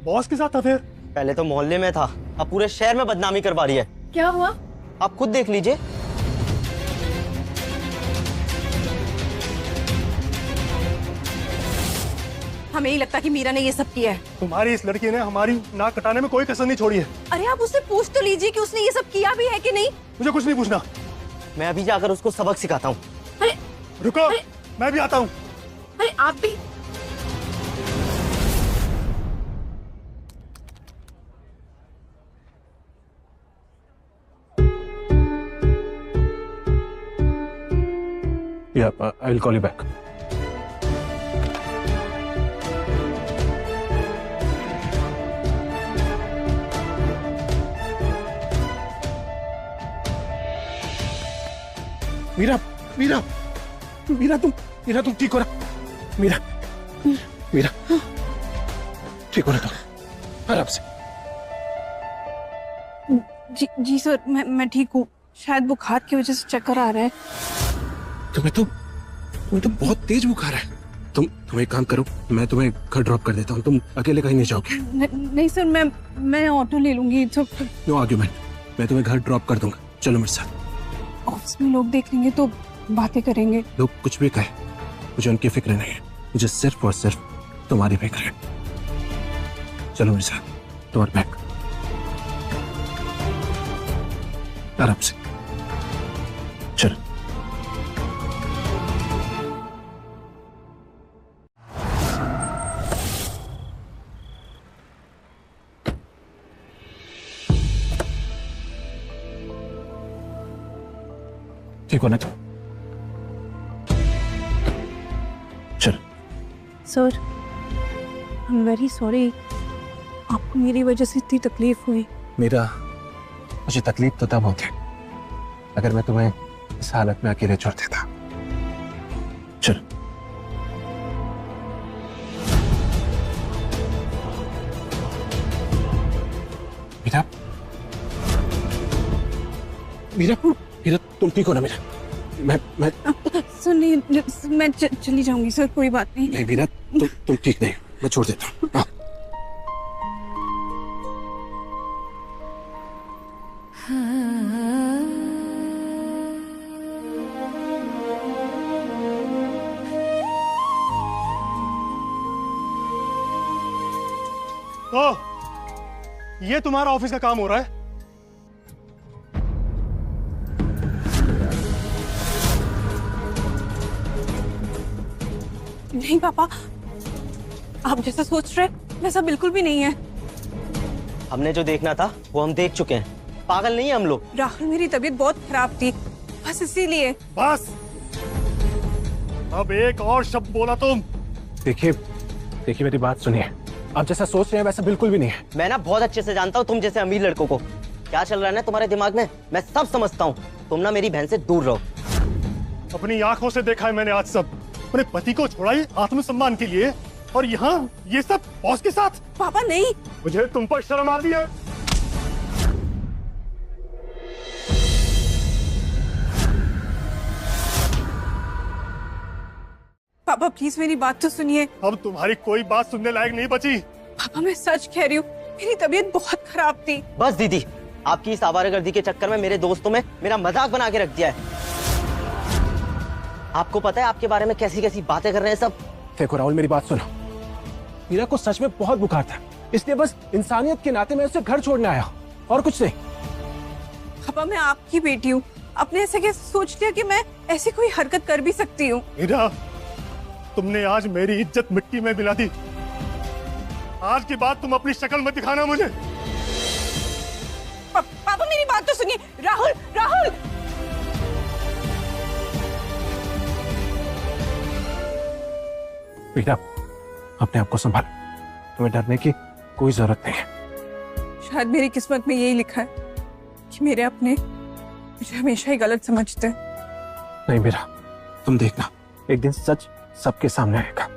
बॉस के साथ अफेयर? पहले तो मोहल्ले में था, अब पूरे शहर में बदनामी करवा रही है। क्या हुआ? आप खुद देख लीजिए। हमें ही लगता कि मीरा ने ये सब किया है। तुम्हारी इस लड़की ने हमारी नाक कटाने में कोई कसर नहीं छोड़ी है। अरे आप उससे पूछ तो लीजिए कि उसने ये सब किया भी है कि नहीं। मुझे कुछ नहीं पूछना, मैं अभी जाकर उसको सबक सिखाता हूँ। रुको, मैं भी आता हूँ। अरे आप भी। Yeah, I will call you back. Meera, Meera, Meera तुम ठीक हो रहा? मीरा ठीक हो रहा? तुम आराम से। जी सर, मैं ठीक हूँ। शायद बुखार की वजह से चक्कर आ रहा है। तुम्हें तो बहुत तेज बुखार है। तुम एक काम करो, मैं तुम्हें घर ड्रॉप कर देता हूँ। तुम अकेले कहीं नहीं जाओगे? नहीं सर, मैं ऑटो ले लूंगी। नो आर्ग्यूमेंट, मैं तुम्हें घर ड्रॉप कर दूंगा। चलो मेरे साथ। ऑफिस में लोग देख लेंगे तो बातें करेंगे। लोग कुछ भी कहे, मुझे उनकी फिक्र नहीं है। मुझे सिर्फ और सिर्फ तुम्हारी फिक्र है। चलो मेरे साथ, तुम्हारा बैग। आराम से। चल। ठीक हो ना तुम? चल। Sir, I am very sorry, आपको मेरी वजह से इतनी तकलीफ हुई। मुझे तकलीफ तो तब होती अगर मैं तुम्हें इस हालत में अकेले छोड़ देता। चल। मीरा, मीरा, मीरा, तुम ठीक हो ना? मीरा, मैं सर नहीं, मैं चली जाऊंगी सर, कोई बात नहीं। नहीं मीरा, तुम ठीक नहीं, मैं छोड़ देता हूँ। हाँ। तो ये तुम्हारा ऑफिस का काम हो रहा है? नहीं पापा, आप जैसा सोच रहे वैसा बिल्कुल भी नहीं है। हमने जो देखना था वो हम देख चुके हैं, पागल नहीं है हम लोग। राहुल, मेरी तबीयत बहुत खराब थी, बस इसीलिए। बस अब एक और शब्द बोला तुम। देखिए मेरी बात सुनिए, आप जैसा सोच रहे हैं वैसा बिल्कुल भी नहीं है। मैं ना बहुत अच्छे से जानता हूँ तुम जैसे अमीर लड़कों को क्या चल रहा है ना तुम्हारे दिमाग में, मैं सब समझता हूँ। तुम ना मेरी बहन से दूर रहो। अपनी आंखों से देखा है मैंने आज सब। अपने पति को छोड़ाई आत्मसम्मान के लिए, और यहाँ ये सब बॉस के साथ। पापा नहीं, मुझे तुम पर शर्म आ रही है। पापा प्लीज मेरी बात तो सुनिए। अब तुम्हारी कोई बात सुनने लायक नहीं बची। पापा मैं सच कह रही हूँ, मेरी तबीयत बहुत खराब थी। बस दीदी, आपकी इस आवारागर्दी के चक्कर में मेरे दोस्तों में मेरा मजाक बना के रख दिया है। आपको पता है आपके बारे में कैसी कैसी बातें कर रहे हैं सब। देखो राहुल, मेरी बात सुनो, मीरा को सच में बहुत बुखार था, इसलिए बस इंसानियत के नाते मैं उसे घर छोड़ने आया, और कुछ नहीं। पापा मैं आपकी बेटी हूँ, आपने ऐसे कैसे सोच लिया कि मैं ऐसी कोई हरकत कर भी सकती हूँ? मीरा, तुमने आज मेरी इज्जत मिट्टी में मिला दी। आज के बाद तुम अपनी शक्ल मत दिखाना मुझे। पापा मेरी बात तो सुनिए। राहुल, राहुल, मीरा, अपने आप को संभाल, तुम्हें डरने की कोई जरूरत नहीं है। शायद मेरी किस्मत में यही लिखा है कि मेरे अपने मुझे हमेशा ही गलत समझते हैं। नहीं मीरा, तुम देखना, एक दिन सच सबके सामने आएगा।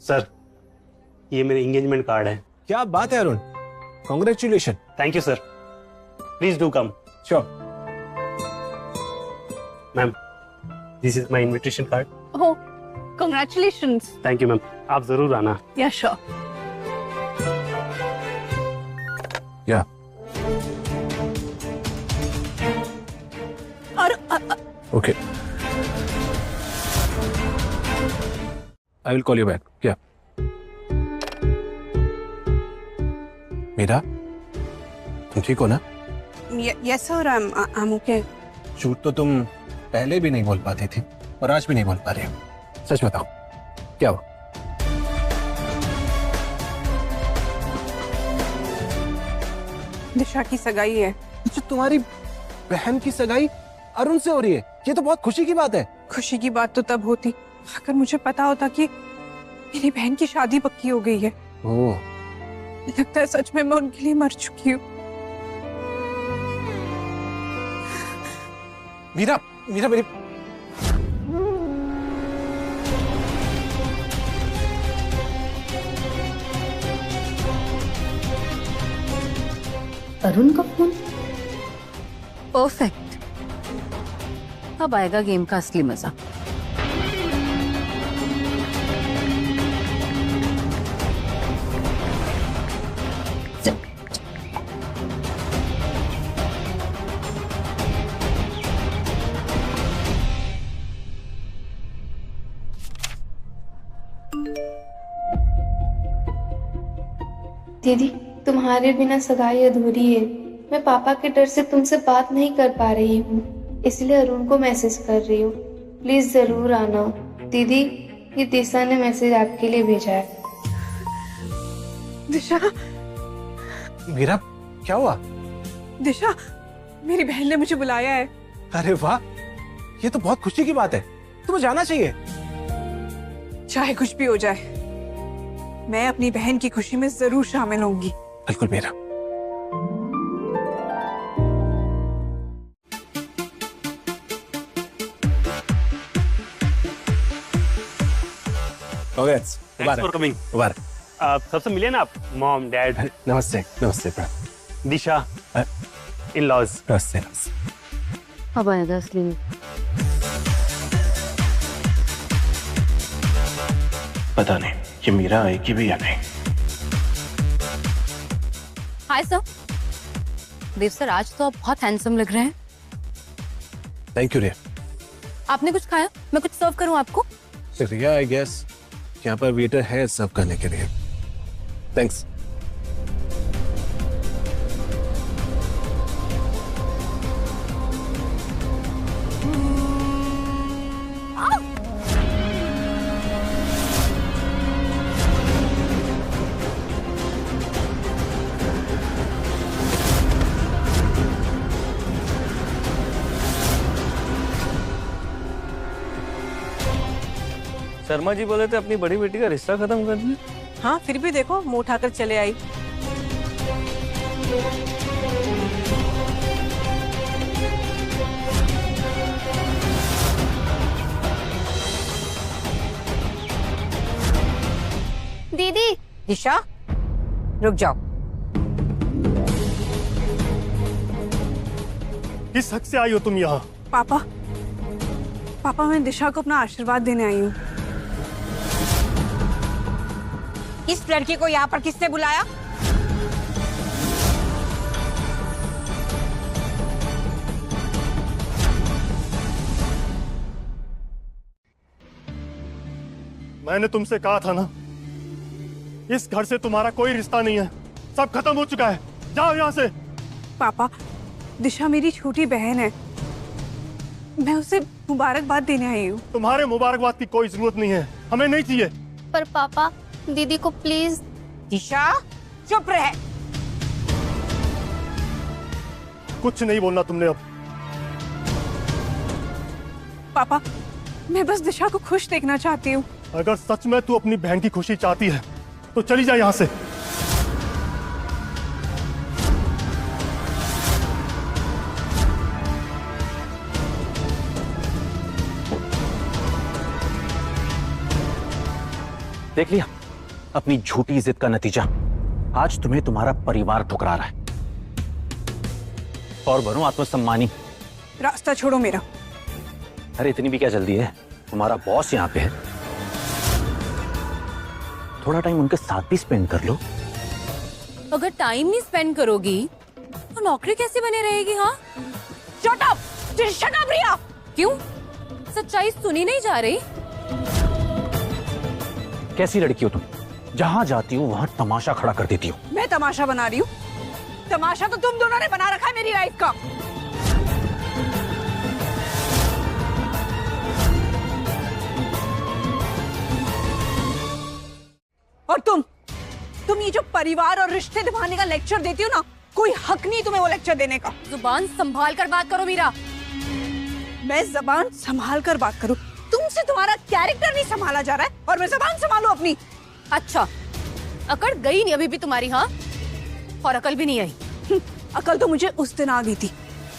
सर, ये मेरे एंगेजमेंट कार्ड है। क्या बात है Arun, congratulation. Thank you sir, please do come. Sure. Ma'am, this is my invitation card. Oh, congratulations. Thank you ma'am, आप जरूर आना। या श्योर। या और okay, I will call you back. क्या मीरा, तुम ठीक हो ना? Yes sir, I am okay. झूठ तो तुम पहले भी नहीं बोल पाती थी और आज भी नहीं बोल पा रही हो, सच बताओ क्या हुआ? दिशा की सगाई है। जो तुम्हारी बहन की सगाई अरुण से हो रही है, ये तो बहुत खुशी की बात है। खुशी की बात तो तब होती अगर मुझे पता होता कि मेरी बहन की शादी पक्की हो गई है। ओह, लगता है सच में मैं उनके लिए मर चुकी हूँ। मीरा, मीरा मेरी अरुण का फोन। परफेक्ट, अब आएगा गेम का असली मजा। दीदी तुम्हारे बिना सगाई अधूरी है। मैं पापा के डर से तुमसे बात नहीं कर पा रही हूँ, इसलिए अरुण को मैसेज कर रही हूँ। प्लीज जरूर आना। दीदी, ये दिशा ने मैसेज आपके लिए भेजा है। दिशा, मीरा क्या हुआ? दिशा, मेरी बहन ने मुझे बुलाया है। अरे वाह, ये तो बहुत खुशी की बात है। तुम्हें जाना चाहिए। चाहे कुछ भी हो जाए, मैं अपनी बहन की खुशी में जरूर शामिल होंगी। बिल्कुल मीरा। Thanks for coming. सबसे मिले ना आप, मॉम डैड। नमस्ते। नमस्ते दिशा, इन लॉज। नमस्ते। अब आएगा असली में। पता नहीं कि मीरा आएगी भी या नहीं। Hi sir. देव सर, आज तो आप बहुत हैंडसम लग रहे हैं। थैंक यू रिया। आपने कुछ खाया? मैं कुछ सर्व करूं आपको? रिया, आई गेस यहाँ पर वेटर है सर्व करने के लिए। थैंक्स। शर्मा जी बोले थे अपनी बड़ी बेटी का रिश्ता खत्म कर दिया। हाँ, फिर भी देखो मुंह उठाकर चले आई। दीदी। दिशा, रुक जाओ। किस हक से आई हो तुम यहाँ? पापा, पापा, मैं दिशा को अपना आशीर्वाद देने आई हूँ। इस लड़की को यहाँ पर किसने बुलाया? मैंने तुमसे कहा था ना, इस घर से तुम्हारा कोई रिश्ता नहीं है। सब खत्म हो चुका है। जाओ यहाँ से। पापा, दिशा मेरी छोटी बहन है, मैं उसे मुबारकबाद देने आई हूँ। तुम्हारे मुबारकबाद की कोई जरूरत नहीं है, हमें नहीं चाहिए। पर पापा, दीदी को प्लीज। दिशा, चुप रहे। कुछ नहीं बोलना तुमने अब। पापा, मैं बस दिशा को खुश देखना चाहती हूँ। अगर सच में तू अपनी बहन की खुशी चाहती है तो चली जा यहाँ से। देख लिया अपनी झूठी जिद का नतीजा। आज तुम्हें तुम्हारा परिवार ठुकरा रहा है। और बनो आत्मसम्मानी। रास्ता छोड़ो मेरा। अरे इतनी भी क्या जल्दी है? तुम्हारा बॉस यहाँ पे है, थोड़ा टाइम उनके साथ भी स्पेंड कर लो। अगर टाइम नहीं स्पेंड करोगी तो नौकरी कैसे बने रहेगी? हाँ, शट अप, शट अप रिया। क्यों? सच्चाई सुनी नहीं जा रही? कैसी लड़की हो तुम? जहाँ जाती हो वहाँ तमाशा खड़ा कर देती हो। मैं तमाशा बना रही हूँ? तमाशा तो तुम दोनों ने बना रखा है मेरी लाइफ का। और तुम ये जो परिवार और रिश्ते निभाने का लेक्चर देती हो ना, कोई हक नहीं तुम्हें वो लेक्चर देने का। जुबान संभाल कर बात करो मीरा। मैं जबान संभाल कर बात करूं? तुमसे तुम्हारा कैरेक्टर नहीं संभाला जा रहा है और मैं जबान संभालूं अपनी? अच्छा, अकड़ गई नहीं अभी भी तुम्हारी? हाँ, और अकल भी नहीं आई? अकल तो मुझे उस दिन आ गई थी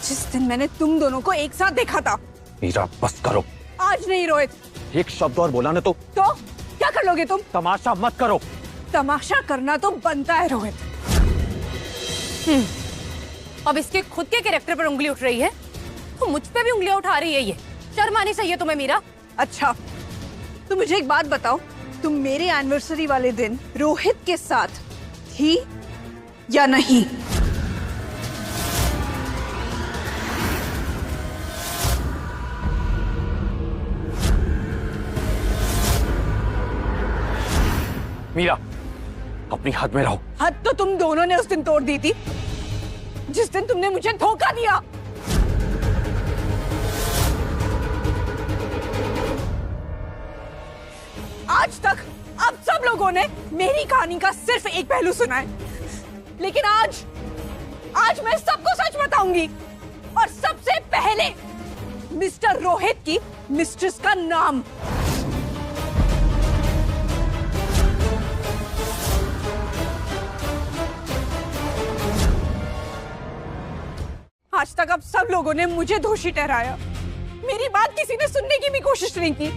जिस दिन मैंने तुम दोनों को एक साथ देखा था। मीरा बस करो। आज नहीं रोहित। एक शब्द और बोला ना तो क्या कर लोगे तुम? तमाशा मत करो। तमाशा करना तो बनता है रोहित। अब इसके खुद के कैरेक्टर पर उंगली उठ रही है तो मुझ पे भी उंगलियां उठा रही है। ये शर्म आनी चाहिए तुम्हें मीरा। अच्छा, तो मुझे एक बात बताओ, तुम मेरे एनिवर्सरी वाले दिन रोहित के साथ थी या नहीं? मीरा, अपनी हद में रहो। हद तो तुम दोनों ने उस दिन तोड़ दी थी जिस दिन तुमने मुझे धोखा दिया। आज तक अब सब लोगों ने मेरी कहानी का सिर्फ एक पहलू सुना है, लेकिन आज मैं सबको सच बताऊंगी, और सबसे पहले मिस्टर रोहित की मिस्ट्रेस का नाम। आज तक अब सब लोगों ने मुझे दोषी ठहराया, मेरी बात किसी ने सुनने की भी कोशिश नहीं की।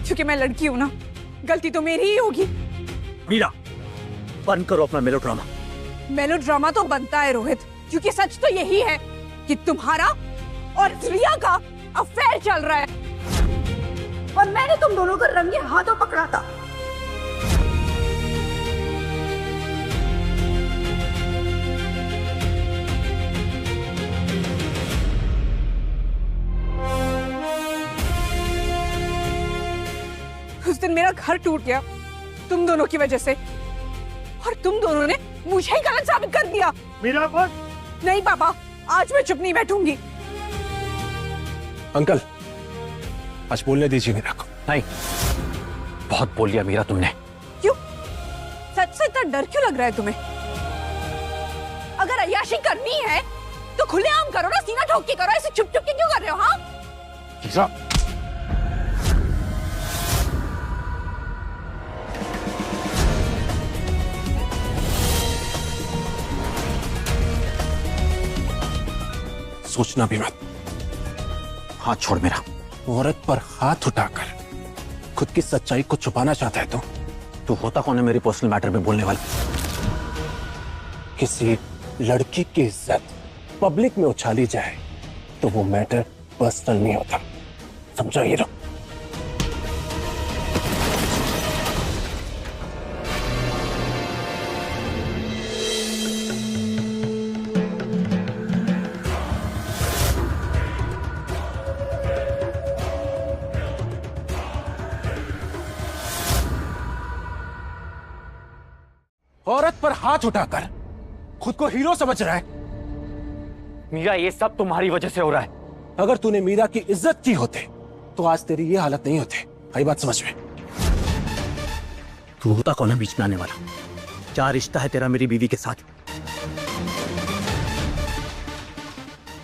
क्योंकि मैं लड़की हूं ना, गलती तो मेरी ही होगी। मीरा, बंद करो अपना मेलोड्रामा। मेलोड्रामा तो बनता है रोहित, क्योंकि सच तो यही है कि तुम्हारा और रिया का अफेयर चल रहा है, और मैंने तुम दोनों को रंगे हाथों पकड़ा था। उस दिन मेरा घर टूट गया तुम दोनों की वजह से, और तुम दोनों ने मुझे ही गलत साबित कर दिया। मीरा बस। नहीं पापा, आज मैं चुप नहीं बैठूंगी। अंकल, आज बोलने दीजिए मीरा को। नहीं, बहुत बोल लिया मीरा तुमने। क्यों? सच से इतना डर क्यों लग रहा है तुम्हें? अगर अय्याशी करनी है तो खुलेआम करो ना, सीना ठोक के करो, ऐसे चुप चुप के क्यों कर रहे हो? हाँ मीरा, सोचना भी मत। हाथ छोड़ मेरा। औरत पर हाथ उठाकर खुद की सच्चाई को छुपाना चाहता है तू होता कौन है मेरी पर्सनल मैटर में बोलने वाला? किसी लड़की की इज्जत पब्लिक में उछाली जाए तो वो मैटर पर्सनल नहीं होता, समझो ये लो। औरत पर हाथ उठाकर खुद को हीरो समझ रहा है। मीरा, ये सब तुम्हारी वजह से हो रहा है। अगर तूने मीरा की इज्जत की होते तो आज तेरी ये हालत नहीं होती। आई बात समझ में? तू होता कौन है बीच में आने वाला? क्या रिश्ता है तेरा मेरी बीवी के साथ?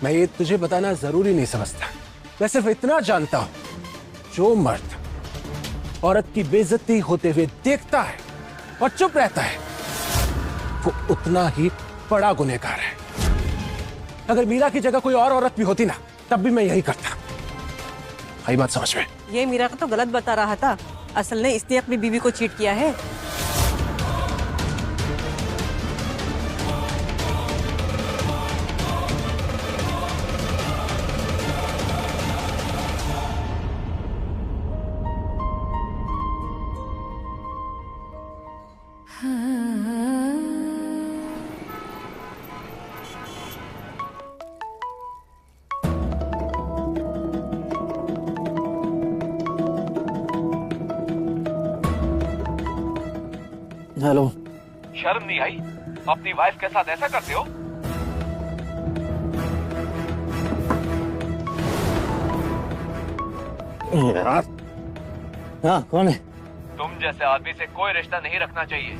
मैं ये तुझे बताना जरूरी नहीं समझता। मैं सिर्फ इतना जानता हूं, जो मर्द औरत की बेइज्जती होते हुए देखता है और चुप रहता है वो उतना ही बड़ा गुनहगार है। अगर मीरा की जगह कोई और औरत भी होती ना, तब भी मैं यही करता। आई बात समझ में? ये मीरा का तो गलत बता रहा था। असल में इसने अपनी बीवी को चीट किया है। हेलो। शर्म नहीं आई? अपनी वाइफ के साथ ऐसा करते हो? यार, हाँ कौन है? तुम जैसे आदमी से कोई रिश्ता नहीं रखना चाहिए।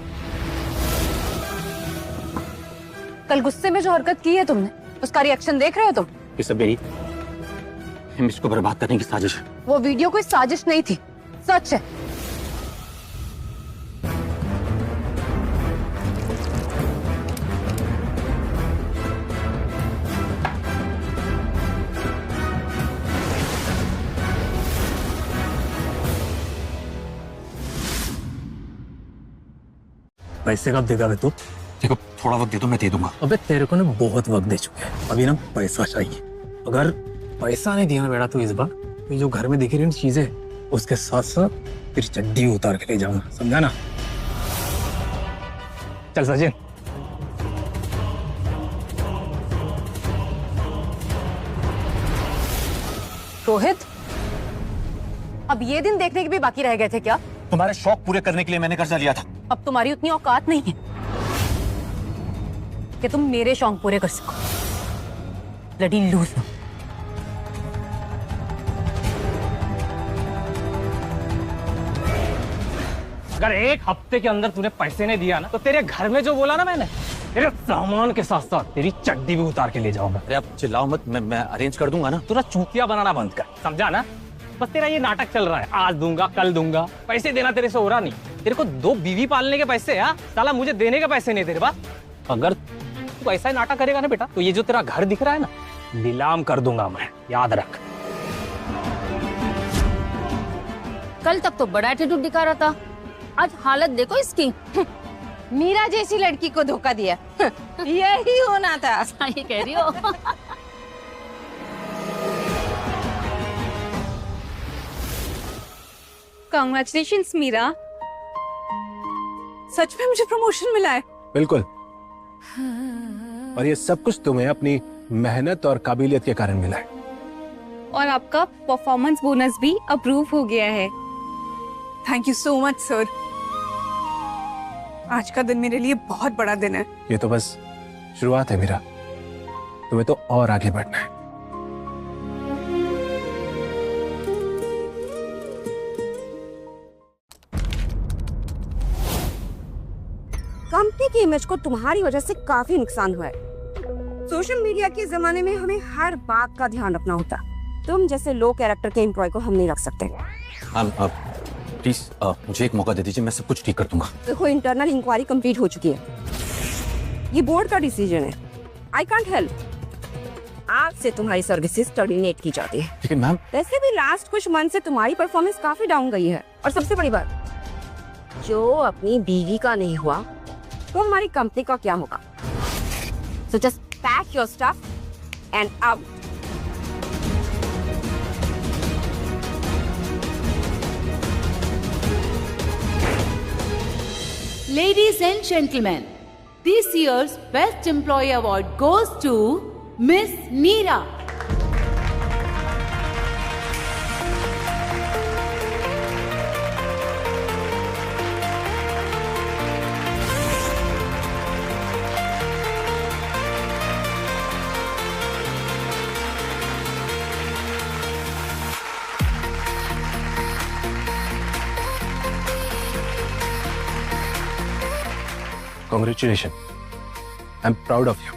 कल गुस्से में जो हरकत की है तुमने, उसका रिएक्शन देख रहे हो तुम? ये सब मेरी इमेज को बर्बाद करने की साजिश है। वो वीडियो कोई साजिश नहीं थी, सच है। पैसे कब देगा बे तू? देखो, थोड़ा वक्त दे दो, मैं दे दूंगा। अबे तेरे को ना बहुत वक्त दे चुके हैं, अभी ना पैसा चाहिए। अगर पैसा नहीं दिया ना बेटा तू इस बार, ये जो घर में दिख रही चीजें, उसके साथ साथ तेरी चड्डी उतार के ले जाऊंगा, समझा ना? चल सचिन। रोहित, अब ये दिन देखने के भी बाकी रह गए थे क्या? तुम्हारे शौक पूरे करने के लिए मैंने कर्जा लिया था। अब तुम्हारी उतनी औकात नहीं है कि तुम मेरे शौक पूरे कर सको। Bloody loser. अगर एक हफ्ते के अंदर तूने पैसे नहीं दिया ना तो तेरे घर में जो बोला ना मैंने, तेरे सामान के साथ साथ तेरी चड्डी भी उतार के ले जाऊंगा। अरे आप चिल्लाओ मत, मैं अरेंज कर दूंगा ना। तू ना चूतिया बनाना बंद कर, समझा ना? बस तेरा ये नाटक चल रहा है, आज दूंगा कल दूंगा। पैसे देना तेरे से हो रहा नहीं। तेरे को 2 बीवी पालने के पैसे है, साला मुझे देने के पैसे नहीं तेरे पास। अगर तू ऐसा ही नाटक करेगा ना बेटा, तो ये जो तेरा घर दिख रहा है ना, नीलाम कर दूंगा मैं, याद रख। कल तक तो बड़ा एटीट्यूड दिखा रहा था, आज हालत देखो इसकी। मीरा जैसी लड़की को धोखा दिया, यही होना था। सही कह रही हो। कांग्रेचुलेशंस मीरा, सच में मुझे प्रमोशन मिला है। बिल्कुल, और ये सब कुछ तुम्हें अपनी मेहनत और काबिलियत के कारण मिला है। और आपका परफॉर्मेंस बोनस भी अप्रूव हो गया है। Thank you so much sir. आज का दिन मेरे लिए बहुत बड़ा दिन है। ये तो बस शुरुआत है मीरा, तुम्हें तो और आगे बढ़ना है। कंपनी की इमेज को तुम्हारी वजह से काफी नुकसान हुआ है। सोशल मीडिया के जमाने में हमें हर बात का ध्यान रखना होता। तुम जैसे लो कैरेक्टर के एम्प्लॉय को हम नहीं रख सकते। प्लीज मुझे एक मौका दे दीजिए, मैं सब कुछ ठीक कर दूंगा। देखो, इंटरनल इंक्वायरी कंप्लीट हो चुकी है, ये बोर्ड का डिसीजन है। I can't help. आज से तुम्हारी सर्विसेज टर्मिनेट की जाती है। लेकिन मैम, वैसे भी लास्ट कुछ मंथ से तुम्हारी परफॉर्मेंस काफी डाउन गई है। और सबसे बड़ी बात, जो अपनी बीवी का नहीं हुआ तो हमारी कंपनी का क्या होगा? So just pack your stuff and out. Ladies and gentlemen, this year's Best Employee Award goes to Miss Meera. Congratulations. I'm proud of you.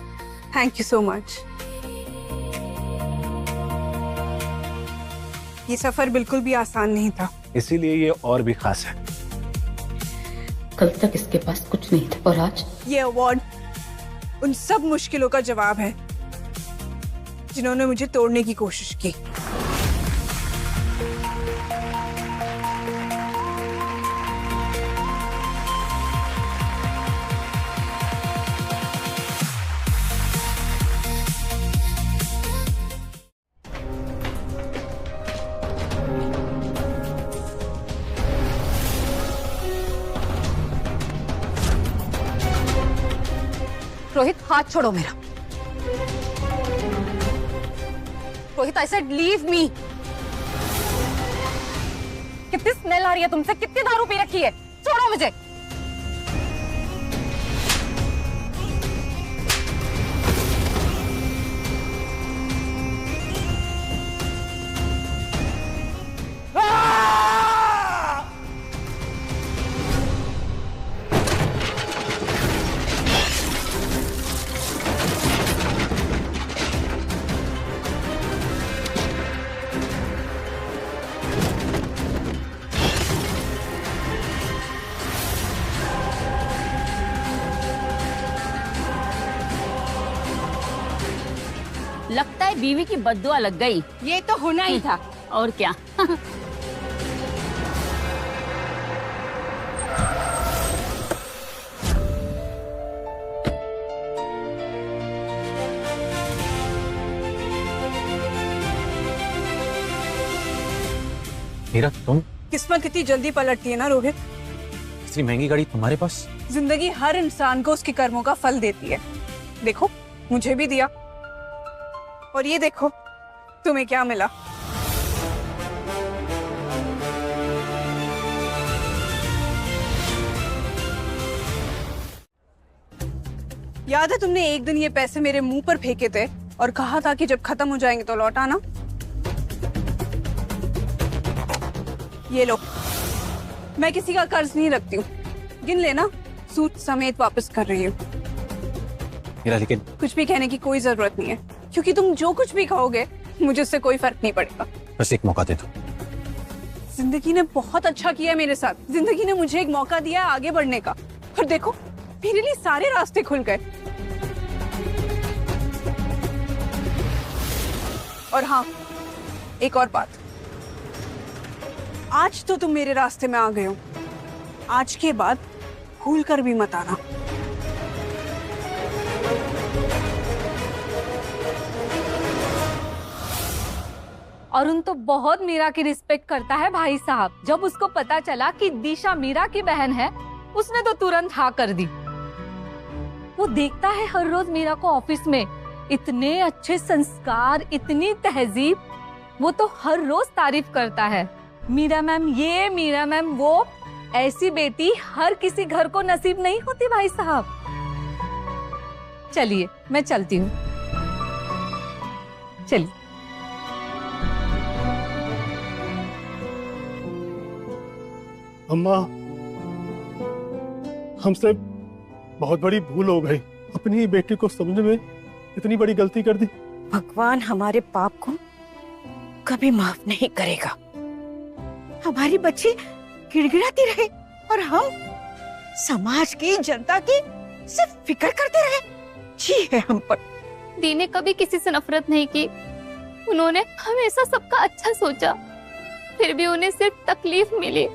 Thank you so much. ये सफर बिल्कुल भी आसान नहीं था, इसीलिए ये और भी खास है। कल तक इसके पास कुछ नहीं था और आज ये अवार्ड उन सब मुश्किलों का जवाब है जिन्होंने मुझे तोड़ने की कोशिश की। रोहित, हाथ छोड़ो मेरा। Rohit, I said leave me. कितनी स्मेल आ रही है तुमसे, कितनी दारू पी रखी है? छोड़ो मुझे। लगता है बीवी की बद्दुआ लग गई। ये तो होना ही था। और क्या। मीरा, तुम किस्मत कितनी जल्दी पलटती है ना रोहित। इतनी महंगी गाड़ी तुम्हारे पास? जिंदगी हर इंसान को उसके कर्मों का फल देती है। देखो, मुझे भी दिया, और ये देखो तुम्हें क्या मिला। याद है तुमने एक दिन ये पैसे मेरे मुंह पर फेंके थे और कहा था कि जब खत्म हो जाएंगे तो लौटाना। ये लो, मैं किसी का कर्ज नहीं रखती हूँ, गिन लेना, सूद समेत वापस कर रही हूँ। लेकिन कुछ भी कहने की कोई जरूरत नहीं है, क्योंकि तुम जो कुछ भी कहोगे मुझे उससे कोई फर्क नहीं पड़ेगा। बस एक मौका दे दो। जिंदगी ने बहुत अच्छा किया है मेरे साथ, जिंदगी ने मुझे एक मौका दिया है आगे बढ़ने का, और देखो मेरे लिए सारे रास्ते खुल गए। और हाँ, एक और बात, आज तो तुम मेरे रास्ते में आ गए हो, आज के बाद भूल कर भी मत आना। अरुण तो बहुत मीरा की रिस्पेक्ट करता है भाई साहब। जब उसको पता चला कि दिशा मीरा की बहन है, उसने तो तुरंत हाँ कर दी। वो देखता है हर रोज मीरा को ऑफिस में, इतने अच्छे संस्कार, इतनी तहजीब, वो तो हर रोज तारीफ करता है। मीरा मैम ये, मीरा मैम वो, ऐसी बेटी हर किसी घर को नसीब नहीं होती भाई साहब। चलिए मैं चलती हूँ, चलिए। अम्मा, हमसे बहुत बड़ी भूल हो गई, अपनी ही बेटी को समझने में इतनी बड़ी गलती कर दी। भगवान हमारे पाप को कभी माफ नहीं करेगा। हमारी बच्ची गिड़गिड़ाती रहे और हम समाज की, जनता की सिर्फ फिक्र करते रहे। जी है हम पर। दी ने कभी किसी से नफरत नहीं की, उन्होंने हमेशा सबका अच्छा सोचा, फिर भी उन्हें सिर्फ तकलीफ मिली।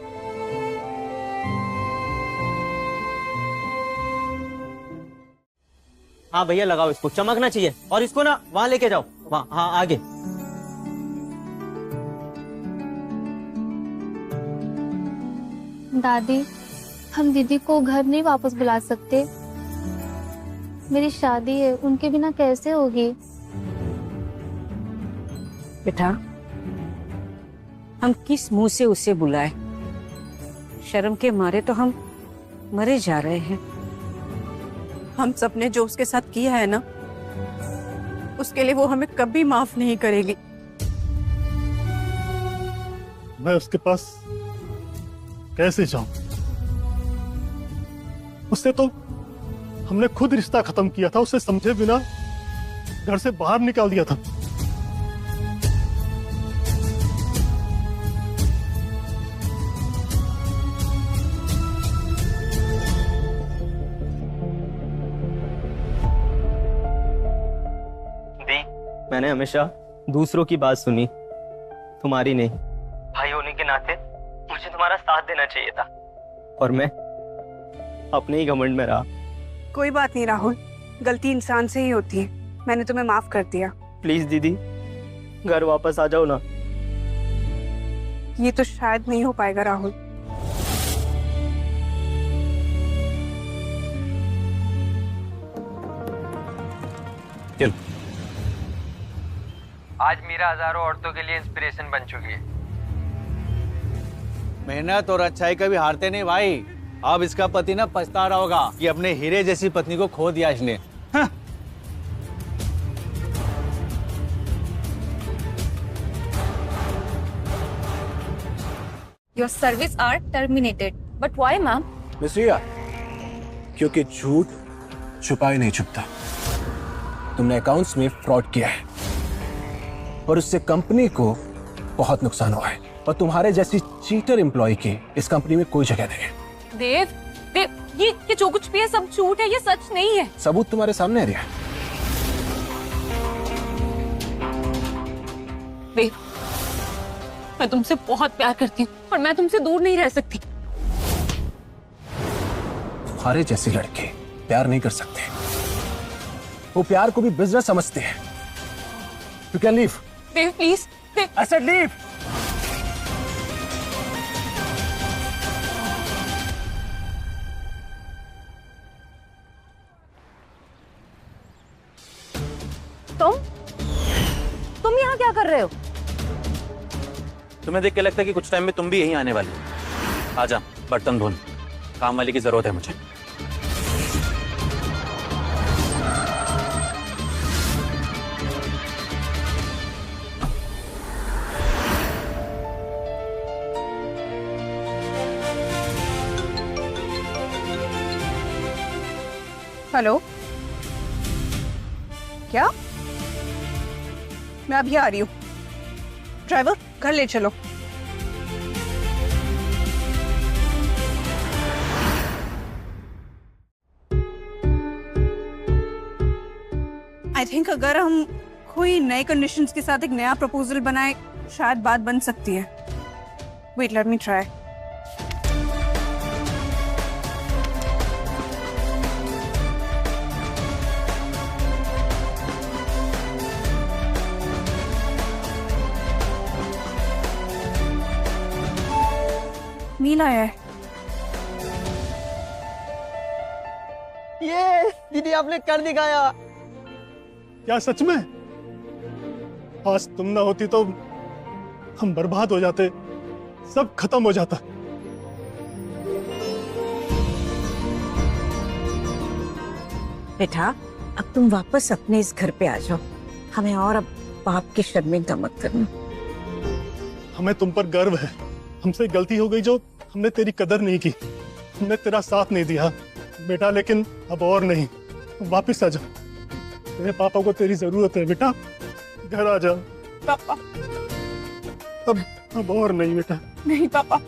हाँ भैया लगाओ, इसको चमकना चाहिए, और इसको ना वहाँ लेके जाओ, वहाँ, हाँ आगे। दादी, हम दीदी को घर नहीं वापस बुला सकते? मेरी शादी है, उनके बिना कैसे होगी? बेटा, हम किस मुंह से उसे बुलाए? शर्म के मारे तो हम मरे जा रहे हैं। हम सब ने जो उसके साथ किया है ना, उसके लिए वो हमें कभी माफ नहीं करेगी। मैं उसके पास कैसे जाऊं? उससे तो हमने खुद रिश्ता खत्म किया था, उसे समझे बिना घर से बाहर निकाल दिया था। मैंने हमेशा दूसरों की बात सुनी, तुम्हारी नहीं। भाई होने के नाते मुझे तुम्हारा साथ देना चाहिए था, और मैं अपने ही घमंड में रहा। कोई बात नहीं राहुल, गलती इंसान से ही होती है, मैंने तुम्हें माफ कर दिया। प्लीज दीदी, घर वापस आ जाओ ना। ये तो शायद नहीं हो पाएगा राहुल। चल। आज मीरा हजारों औरतों के लिए इंस्पिरेशन बन चुकी है। मेहनत और अच्छाई कभी हारते नहीं भाई। अब इसका पति ना पछता रहा होगा कि अपने हीरे जैसी पत्नी को खो दिया इसने। हाँ। Your service are terminated. But why, ma'am? Miss Riya, क्योंकि झूठ छुपाए नहीं छुपता। तुमने अकाउंट्स में फ्रॉड किया है और उससे कंपनी को बहुत नुकसान हुआ है, और तुम्हारे जैसी चीटर एम्प्लॉय की इस कंपनी में कोई जगह नहीं है। देव, ये जो कुछ भी है सब झूठ है, ये सच नहीं है। सबूत तुम्हारे सामने है रिया। देव, मैं तुमसे बहुत प्यार करती हूँ और मैं तुमसे दूर नहीं रह सकती। तुम्हारे जैसे लड़के प्यार नहीं कर सकते, वो प्यार को भी बिजनेस समझते हैं। You can leave. Dev please, I said leave. तुम यहाँ क्या कर रहे हो? तुम्हें देख के लगता है कि कुछ टाइम में तुम भी यहीं आने वाली हो। आजा, बर्तन धोने, काम वाली की जरूरत है मुझे। हेलो, क्या? मैं अभी आ रही हूँ। ड्राइवर, घर ले चलो। आई थिंक अगर हम कोई नए कंडीशंस के साथ एक नया प्रपोजल बनाए, शायद बात बन सकती है। Wait, let me try. मीला है। ये दीदी आपने कर दिखाया। क्या सच में? आज तुम ना होती तो हम बर्बाद हो जाते, सब खत्म हो जाता। बेटा, अब तुम वापस अपने इस घर पे आ जाओ। हमें और अब बाप की शर्मिंदा मत करना। हमें तुम पर गर्व है। हमसे गलती हो गई जो हमने तेरी कदर नहीं की, हमने तेरा साथ नहीं दिया बेटा, लेकिन अब और नहीं। वापस आ जा। तेरे पापा को तेरी जरूरत है बेटा, घर आ जा। पापा, अब और नहीं बेटा। नहीं पापा।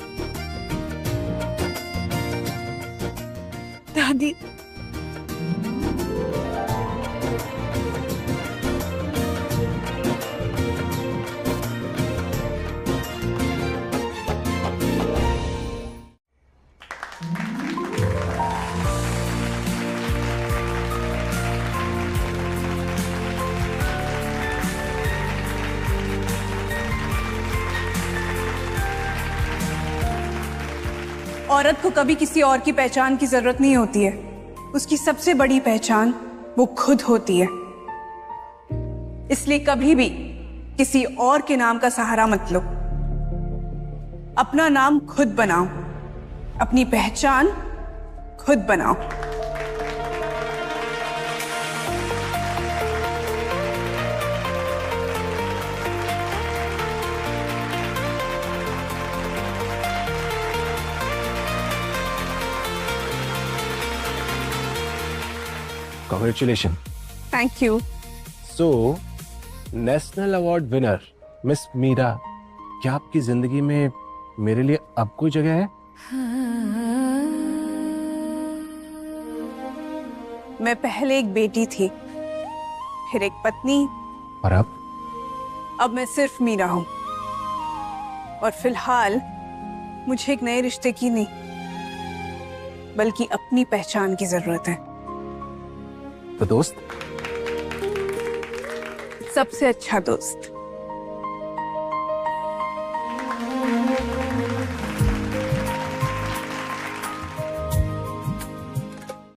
दादी, औरत को कभी किसी और की पहचान की जरूरत नहीं होती है। उसकी सबसे बड़ी पहचान वो खुद होती है। इसलिए कभी भी किसी और के नाम का सहारा मत लो। अपना नाम खुद बनाओ, अपनी पहचान खुद बनाओ। Congratulations. Thank you. So, national award winner miss Meera, क्या आपकी जिंदगी में मेरे लिए अब कोई जगह है? मैं पहले एक बेटी थी, फिर एक पत्नी, और अब मैं सिर्फ मीरा हूं। और फिलहाल मुझे एक नए रिश्ते की नहीं, बल्कि अपनी पहचान की जरूरत है। तो दोस्त? सबसे अच्छा दोस्त।